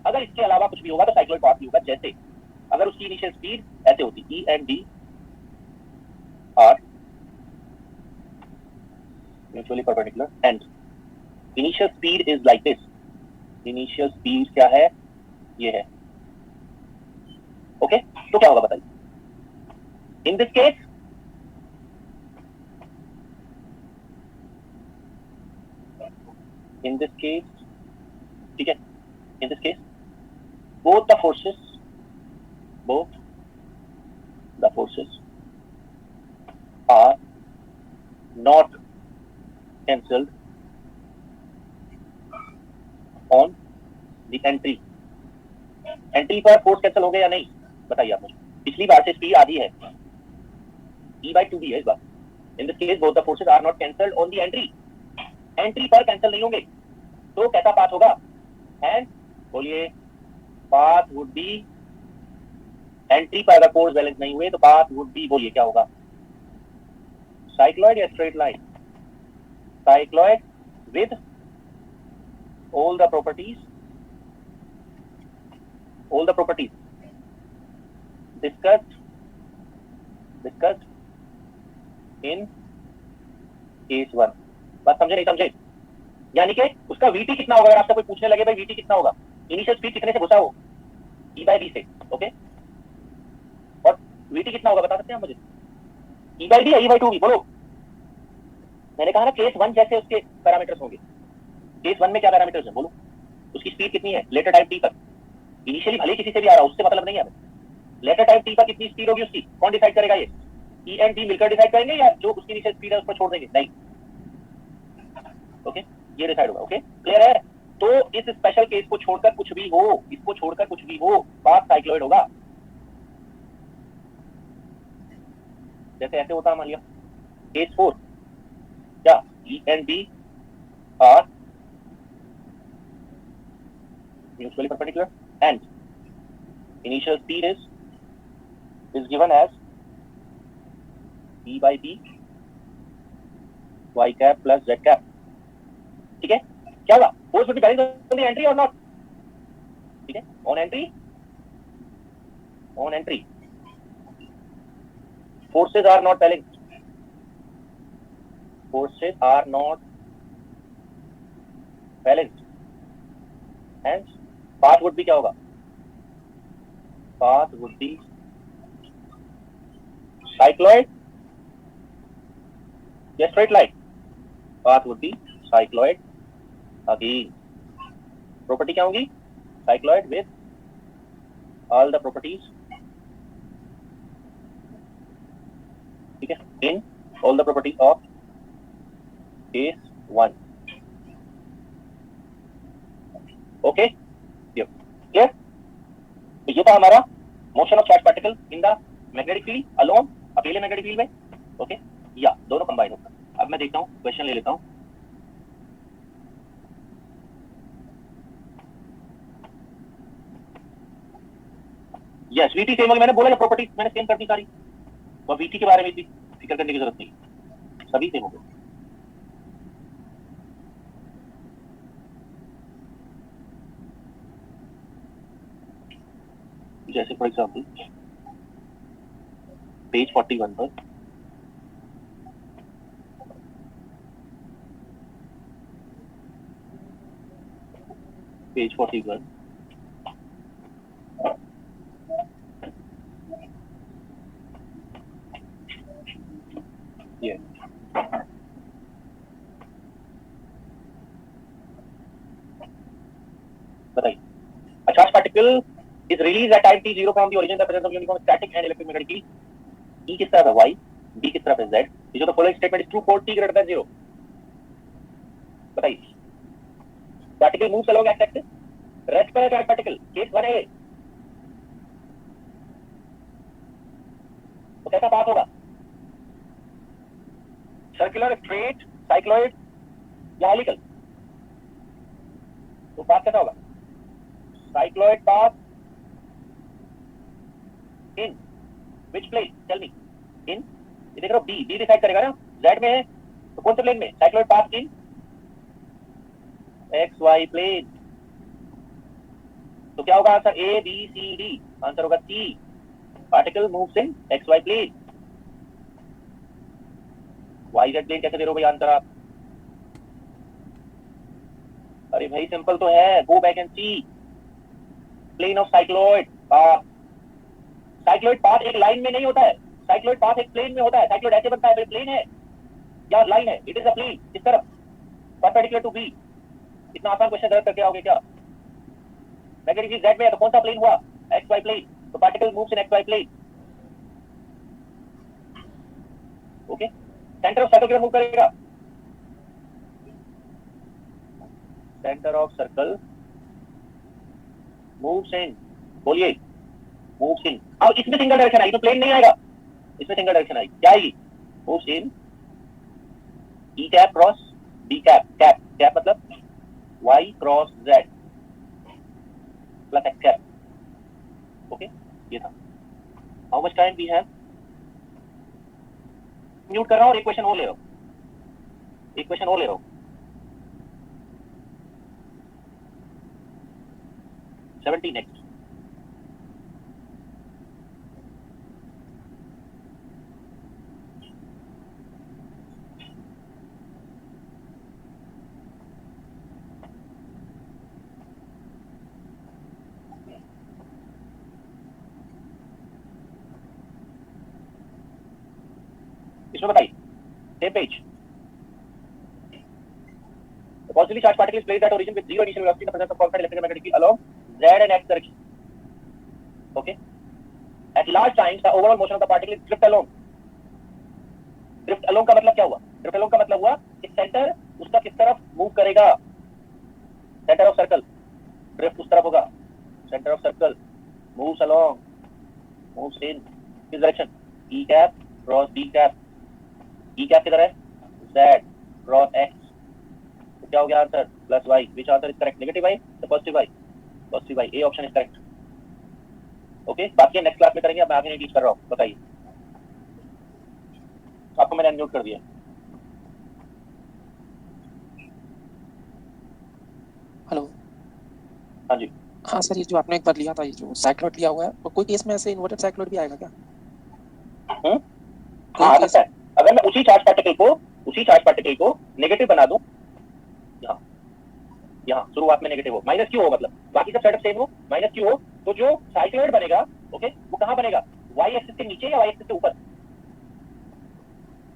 अगर इसके अलावा कुछ भी होगा तो साइक्लॉइड पाथ ही होगा, जैसे अगर उसकी इनिशियल स्पीड ऐसे होती E and D are mutually perpendicular and initial speed is like this, initial speed क्या है, ये है। ओके तो क्या होगा बताइए, इन दिस केस ठीक है, इन this case both the forces are not cancelled on the entry पर फोर्स कैंसिल हो गए या नहीं बताइए आप मुझे, पिछली बार से स्पीड आधी है, E/2B है इस बार, in this case both the forces are not cancelled on the entry पर कैंसिल नहीं होंगे, तो कैसा पाथ होगा, एंड बोलिए पाथ वुड बी, एंट्री पर अगर फोर्स बैलेंस नहीं हुए तो पाथ वुड बी, बोलिए क्या होगा, साइक्लॉइड या straight line, cycloid with all the properties discussed in case 1, बात समझे नहीं समझे, यानी कि उसका VT कितना होगा, अगर आपसे कोई पूछने लगे भाई VT कितना होगा, इनिशियल स्पीड कितने से घुसा हो, E/B से, ओके, और VT कितना होगा बता सकते हैं आप मुझे, E/B या E/2B बोलो, मैंने कहा ना केस 1 जैसे उसके पैरामीटर्स होंगे, केस 1 में क्या पैरामीटर्स हैं बोलो, उसकी स्पीड कितनी है लेटर टाइम T पर, इनिशियली भले किसी से भी आ रहा है उससे मतलब नहीं है हमें, लेटर टाइम T पर कितनी स्पीड होगी उसकी कौन डिसाइड करेगा, ये E एंड D मिलकर डिसाइड करेंगे या जो उसकी इनिशियल स्पीड है उस पर छोड़ देंगे, नहीं, ओके ये डिसाइड होगा, ओके क्लियर है। तो इस स्पेशल केस को छोड़कर कुछ भी हो, इसको छोड़कर कुछ भी हो, पाथ साइक्लॉइड होगा, जैसे ऐसे होता है मान लिया केस 4 क्या E and D are mutually perpendicular and initial speed is given as E/B y cap plus z cap, ठीक है, क्या होगा, force would be balance on the entry और नॉट, ठीक है, on entry forces are not balanced. Forces are not balanced. Hence, path would be क्या होगा? Path would be cycloid. Yes, straight line. Path would be cycloid. Again, property क्या होगी? Cycloid with all the properties. ठीक है? In all the properties of case 1. Okay? Clear? तो ये था हमारा motion of charge particle in the magnetic field alone, अकेले magnetic field में. ओके, या दोनों कंबाइन होगा. अब मैं देखता हूँ, क्वेश्चन ले लेता हूँ. यस, वीटी सेम होगी. मैंने बोला प्रॉपर्टी मैंने सेम कर दी सारी, तो वीटी के बारे में भी फिक्र करने की जरूरत नहीं, सभी सेम हो गए. जैसे फॉर एग्जाम्पल पेज 41 पर पेज 41 ये बताइए. A charged particle is released at time t0 from the origin in the presence of uniform static and electromagnetic field. E किस तरफ है y, b किस तरफ है z. जो the following statement is true for t greater than 0. बताइए. Particle moves along x-axis. Rest पर है charged particle. केस 1 है. तो कैसा पाथ होगा? सर्कुलर, स्ट्रेट, साइक्लॉइड या हेलिकल? तो पाथ कैसा होगा? Cycloid path in which plane? Tell me. In, ये देख रहे हो, बी डिसाइड करेगा ना. जेड में है तो कौन से प्लेन में? Cycloid path in X Y plane. तो क्या होगा answer? A B C D. Answer होगा C. Particle moves in X Y plane. Y Z plane कैसे दे रहे हो भाई आंसर आप? अरे भाई सिंपल तो है. Go back and see plane of cycloid path. Cycloid path एक लाइन में नहीं होता है. साइक्लॉइड पाथ एक प्लेन में होता है. साइक्लॉइड ऐसे बनता है, प्लेन है या लाइन है? It is a plane. इस तरफ परपेंडिकुलर टू बी. इतना आसान क्वेश्चन दर्ज करके आओगे क्या? मैग्नेटिक फील्ड जेड में है तो कौन सा प्लेन हुआ? X Y plane. तो particle moves in X Y plane. Okay, centre of circle किधर मूव करेगा? Centre of circle moves in, बोलिए, मूव्स इन. अब इसमें सिंगल डायरेक्शन आई तो प्लेन नहीं आएगा. इसमें सिंगल डायरेक्शन आई, क्या आएगी? Moves in E cap cross B cap. Cap cap मतलब Y cross Z plus X cap. Okay, ये था. How much time we have? Mute कर रहा हूं और एक क्वेश्चन और ले रहा हूं. एक क्वेश्चन और ले रहा हूं. 70 नेक्स्ट. इसमें बताइए, same page. The positively charged particle is placed at origin with zero initial velocity in the presence of constant electromagnetic field along z and x direction. Okay. At large times, the overall motion of the particle is drift along. Drift along का मतलब क्या हुआ? Drift along का मतलब हुआ कि centre उसका किस तरफ मूव करेगा? Centre of circle. ड्रिफ्ट उस तरफ होगा. Centre of circle moves along, moves in किस direction? E cap cross B cap. E cap किधर है? Z cross X. तो क्या हो गया आंसर? Plus Y. Which answer is correct? Negative Y तो positive Y? Positive Y. A option is correct. Okay, बाकी नेक्स्ट क्लास में करेंगे. अब मैं आगे नहीं टीच कर रहा हूँ. बताइए. आपको मैंने अनम्यूट कर दिया. हेलो. हाँ जी. हाँ सर, ये जो आपने एक बार लिया था, ये जो साइक्लॉइड लिया हुआ है, तो कोई केस में ऐसे इन्वर्टेड साइक्लॉइड भी आएगा क्या? हाँ आ सकता है। अगर मैं उसी चार्ज पार्टिकल को नेगेटिव बना दूं, यहाँ शुरुआत में नेगेटिव हो, माइनस क्यू हो, मतलब बाकी सब सेटअप सेम हो, माइनस क्यू हो, तो जो साइक्लोइड बनेगा ओके वो कहाँ बनेगा, वाई एक्सिस के नीचे या वाई एक्सिस के ऊपर?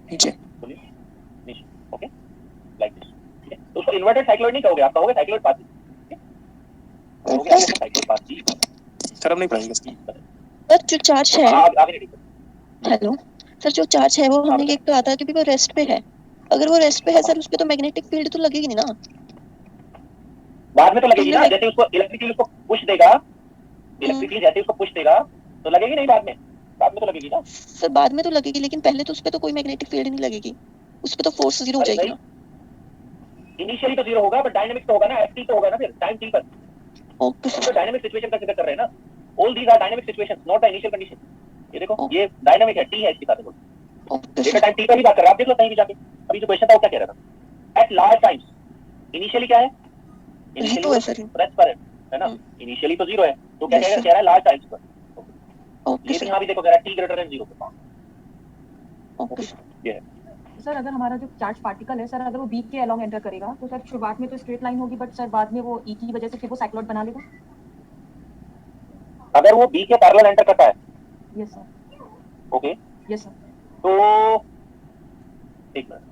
नीचे। नीचे। Okay like this. ठीक है, तो उसको इन्वर्टेड साइक्लोइड नहीं कहोगे, आप कहोगे साइक्लोइड पाथ। कहोगे आगे साइक्लोइड पाथ ही। सर अब नहीं पढ़ाएंगे। सर जो चार्ज है, आगे नहीं। हेलो सर, जो चार्ज है वो हमने एक कहा था क्योंकि वो रेस्ट पे है। अगर वो रेस्ट पे है सर, उस पे तो मैग्नेटिक फील्ड तो लगेगी नहीं ना। बाद में तो लगेगी ना, जैसे उसको इलेक्ट्रिकली उसको पुश देगा, इलेक्ट्रिकली जैसे उसको पुश देगा तो लगेगी नहीं बाद में तो लगेगी ना सर। बाद में तो लगेगी, लेकिन पहले तो उस पे तो कोई मैग्नेटिक फील्ड नहीं लगेगी, उस पे तो फोर्स जीरो हो जाएगी ना। इनिशियली तो जीरो होगा, बट डायनामिक्स तो होगा ना, एफटी तो होगा ना फिर टाइम टी पर। ओके तो डायनामिक सिचुएशन कंसीडर कर रहे हैं ना, all these are dynamic situations, not the initial condition. ये देखो ये डायनामिक है, टी है इसके साथ। डेटा टाइम टी पर ही बात कर रहा है, आप देख लो कहीं भी जाके। अभी जो क्वेश्चन था वो क्या कह रहा था, एट लार्ज टाइम्स इनिशियली क्या है, इनिशियली रेस्ट पर है ना, इनिशियली तो जीरो है, तो क्या कह रहा है लार्ज टाइम्स पर। लेकिन यहाँ भी देखो कह रहा है टी ग्रेटर देन जीरो पे। ओके ये है सर। अगर हमारा जो चार्ज पार्टिकल है सर, अगर वो बी के अलोंग एंटर करेगा तो सर शुरुआत में तो स्ट्रेट लाइन होगी, बट सर बाद में वो ई की वजह से फिर वो साइक्लॉइड बना लेगा। अगर वो बी के पैरेलल एंटर करता है। Yes sir. Okay yes sir. तो एक मिनट,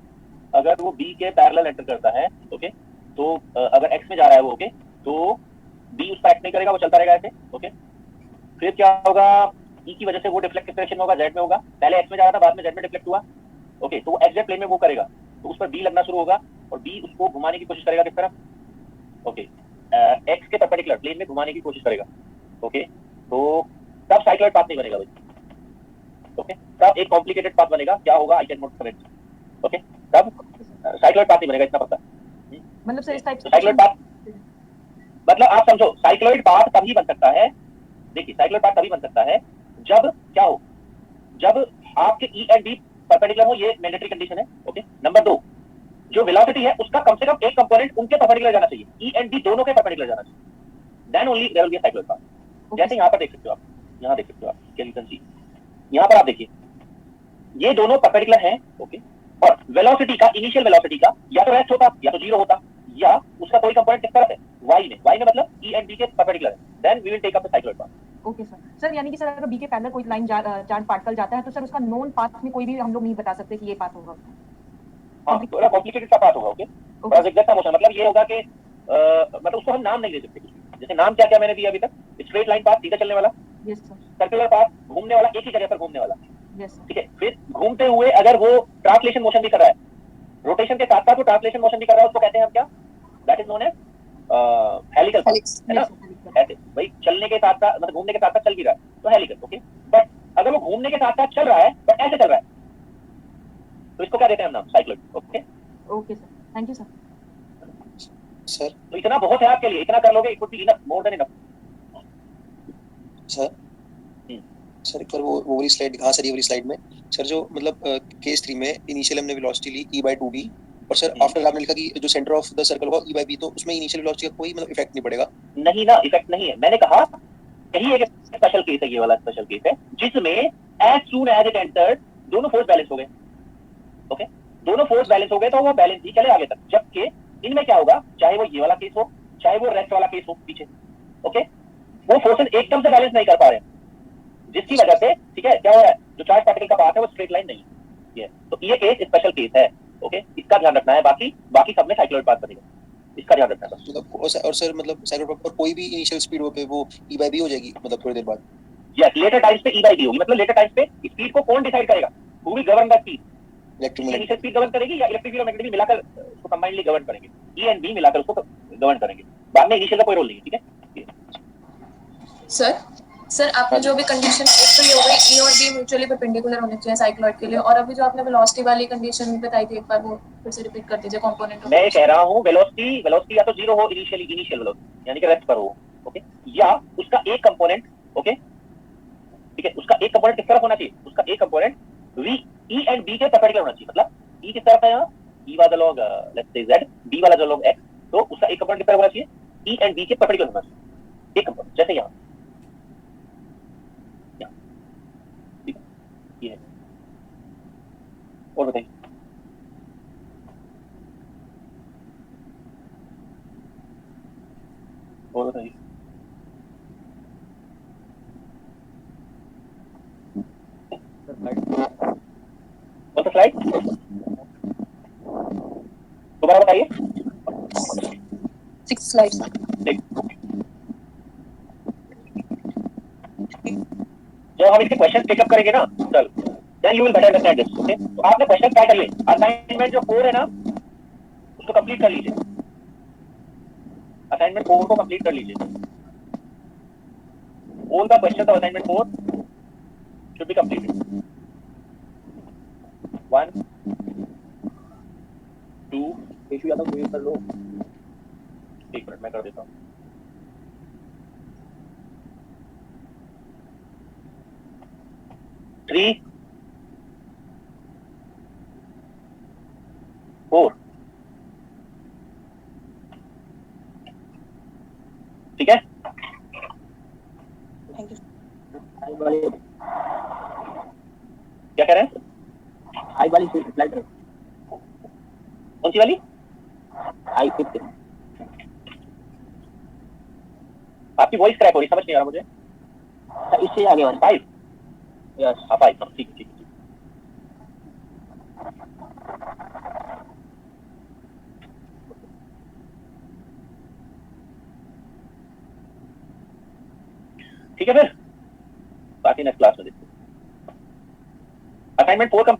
अगर वो बी के पैरेलल एंटर करता है ओके, तो अगर एक्स में जा रहा है वो ओके, तो बी उसका एक्ट नहीं करेगा, वो चलता रहेगा ऐसे ओके। फिर क्या होगा, ई की वजह से वो डिफ्लेक्ट किस डायरेक्शन में होगा, जेड में होगा। पहले एक्स में जा रहा था, बाद में जेड में डिफ्लेक्ट हुआ ओके, तो वो एक्स जेड प्लेन में वो करेगा, तो उस पर बी लगना शुरू होगा और बी उसको घुमाने की कोशिश करेगा किस तरफ, ओके एक्स के परपेंडिकुलर प्लेन में घुमाने की कोशिश करेगा ओके। तो तब साइक्लॉइड पाथ नहीं बनेगा भाई ओके, तब एक कॉम्प्लिकेटेड पाथ बनेगा। क्या होगा, I can not comment okay, तब साइक्लॉइड पाथ नहीं बनेगा, इतना पता। मतलब सर इस टाइप से साइक्लॉइड पाथ मतलब आप समझो, साइक्लॉइड पाथ तभी बन सकता है, देखिए साइक्लॉइड पाथ तभी बन सकता है जब क्या हो, जब आपके ई एंड डी परपेंडिकुलर हो, ये मैंडेटरी कंडीशन है ओके। नंबर 2, जो वेलोसिटी है उसका कम से कम एक कंपोनेंट उनके परपेंडिकुलर जाना चाहिए, ई एंड डी दोनों के परपेंडिकुलर जाना चाहिए, then only there will be a cycloid path. जैसे यहाँ पर देख सकते हो आप, यहाँ देख सकते हो आप, कैन यू कैन सी, यहाँ पर आप देखिए ये दोनों परपेंडिकुलर हैं ओके, और वेलोसिटी का, इनिशियल वेलोसिटी का या तो रेस्ट होता या तो जीरो होता, या उसका कोई कंपोनेंट किस तरफ है, वाई में मतलब ई एंड डी के परपेंडिकुलर है, then we will take up the cycloid path. Okay sir. Sir यानी कि सर अगर बी के पैरेलल कोई लाइन चार्ज पार्टिकल जाता है तो सर उसका नोन पाथ में कोई भी हम लोग नहीं बता सकते कि ये पाथ होगा। हाँ थोड़ा कॉम्प्लिकेटेड सा पाथ होगा ओके, थोड़ा एग्जैक्ट मोशन, मतलब ये होगा कि मतलब उसको हम नाम नहीं दे सकते, जैसे नाम क्या क्या मैंने दिया अभी तक, स्ट्रेट लाइन पाथ सीधा चलने वाला, यस सर। सर्कुलर पाथ घूमने वाला, एक ही जगह पर घूमने वाला, यस सर। ठीक है। फिर घूमते हुए अगर वो ट्रांसलेशन मोशन भी कर रहा है, रोटेशन के साथ साथ वो ट्रांसलेशन मोशन भी कर रहा है, उसको कहते हैं हम क्या, that is known as helical path, है ना। ऐसे भाई चलने के साथ साथ, मतलब घूमने के साथ साथ चल भी रहा है तो हेलिकल ओके, बट अगर वो घूमने के साथ साथ चल रहा है बट ऐसे चल रहा है तो इसको क्या देते हैं हम नाम, cycloid okay. Okay sir, thank you sir. Sir तो इतना बहुत है आपके लिए, इतना कर लोगे, it would be enough, more than enough. Sir sir एक बार वो वाली स्लाइड दिखा सर, ये वाली स्लाइड में सर, जो मतलब केस 3 में इनिशियल हमने वेलोसिटी ली e/2b, और सर आफ्टर आपने लिखा कि जो सेंटर ऑफ द सर्कल होगा e/b, तो उसमें इनिशियल वेलोसिटी का कोई मतलब इफेक्ट नहीं पड़ेगा। नहीं ना, इफेक्ट नहीं है, मैंने कहा यही एक स्पेशल केस है, ये वाला स्पेशल केस है जिसमें as soon as it entered दोनों फोर्स बैलेंस हो गए ओके, दोनों फोर्स बैलेंस हो गए तो वो बैलेंस ही चले आगे तक। जबकि इनमें क्या होगा, चाहे वो ये वाला केस हो चाहे वो रेस्ट वाला केस हो पीछे ओके, वो फोर्सेस एकदम से बैलेंस नहीं कर पा रहे, जिसकी वजह से ठीक है क्या हो रहा है, जो चार्ज पार्टिकल का पाथ है वो स्ट्रेट लाइन नहीं है, तो ये केस स्पेशल केस है ओके, इसका ध्यान रखना है। बाकी सब में साइक्लॉइड पाथ बनेगा, इसका ध्यान रखना है मतलब। और सर मतलब साइक्लॉइड पाथ कोई भी इनिशियल स्पीड हो पे वो e/b हो जाएगी, मतलब थोड़ी देर बाद। यस, लेटर टाइम्स पे e/b होगी, मतलब लेटर टाइम्स पे स्पीड को कौन डिसाइड करेगा, who will govern the speed, initial speed govern करेगी या इलेक्ट्रिक फील्ड और मैग्नेटिक मिलाकर उसको कंबाइनली गवर्न करेंगे, ई एंड बी मिलाकर उसको गवर्न करेंगे, बाद में इनिशियल का कोई रोल नहीं है, ठीक है। सर आपने जो भी कंडीशन, एक तो ये हो गई ई और बी म्यूचुअली परपेंडिकुलर होने चाहिए साइक्लॉइड के लिए, और अभी जो आपने वेलोसिटी वाली कंडीशन बताई थी, एक बार वो फिर से रिपीट कर दीजिए कंपोनेंट ऑफ। मैं कह रहा हूं वेलोसिटी या तो जीरो हो, इनिशियल वेलोसिटी यानी कि रेस्ट पर हो ओके, या उसका एक कंपोनेंट ओके, ठीक है, उसका एक कंपोनेंट किस तरफ होना चाहिए, उसका एक component v e and b के परपेंडिकुलर होना चाहिए, मतलब e किस तरफ है, यहाँ e वाला log let's say z, b वाला जो लॉग x, तो उसका एक कंपोनेंट किस तरफ होना चाहिए, e एंड b के परपेंडिकुलर होना चाहिए, एक कंपोनेंट, जैसे यहाँ ठीक है, ये है और बताइए। और बताइए। कौन सा स्लाइड? दोबारा बताइए। 6 स्लाइड्स। जब हम इसके क्वेश्चन पिकअप करेंगे ना कल, then you will better understand this. Okay, तो आपने क्वेश्चन क्या करिए, असाइनमेंट जो 4 है ना उसको कंप्लीट कर लीजिए। असाइनमेंट 4 को कंप्लीट कर लीजिए। All the questions of assignment 4 should be completed. 1 2 issue या तो वेट कर लो, एक मिनट मैं कर देता हूँ। थ्री 4 ठीक है। Thank you. क्या कह रहे हैं? आई वाली स्लाइड कौन सी वाली? आई 5। आपकी वॉइस क्रैक हो रही, समझ नहीं आ रहा मुझे। इससे आगे वाली 5। यस, हाँ 5। ठीक ठीक ठीक। ठीक है, फिर बाकी नेक्स्ट क्लास में देखते हैं। असाइनमेंट 4 का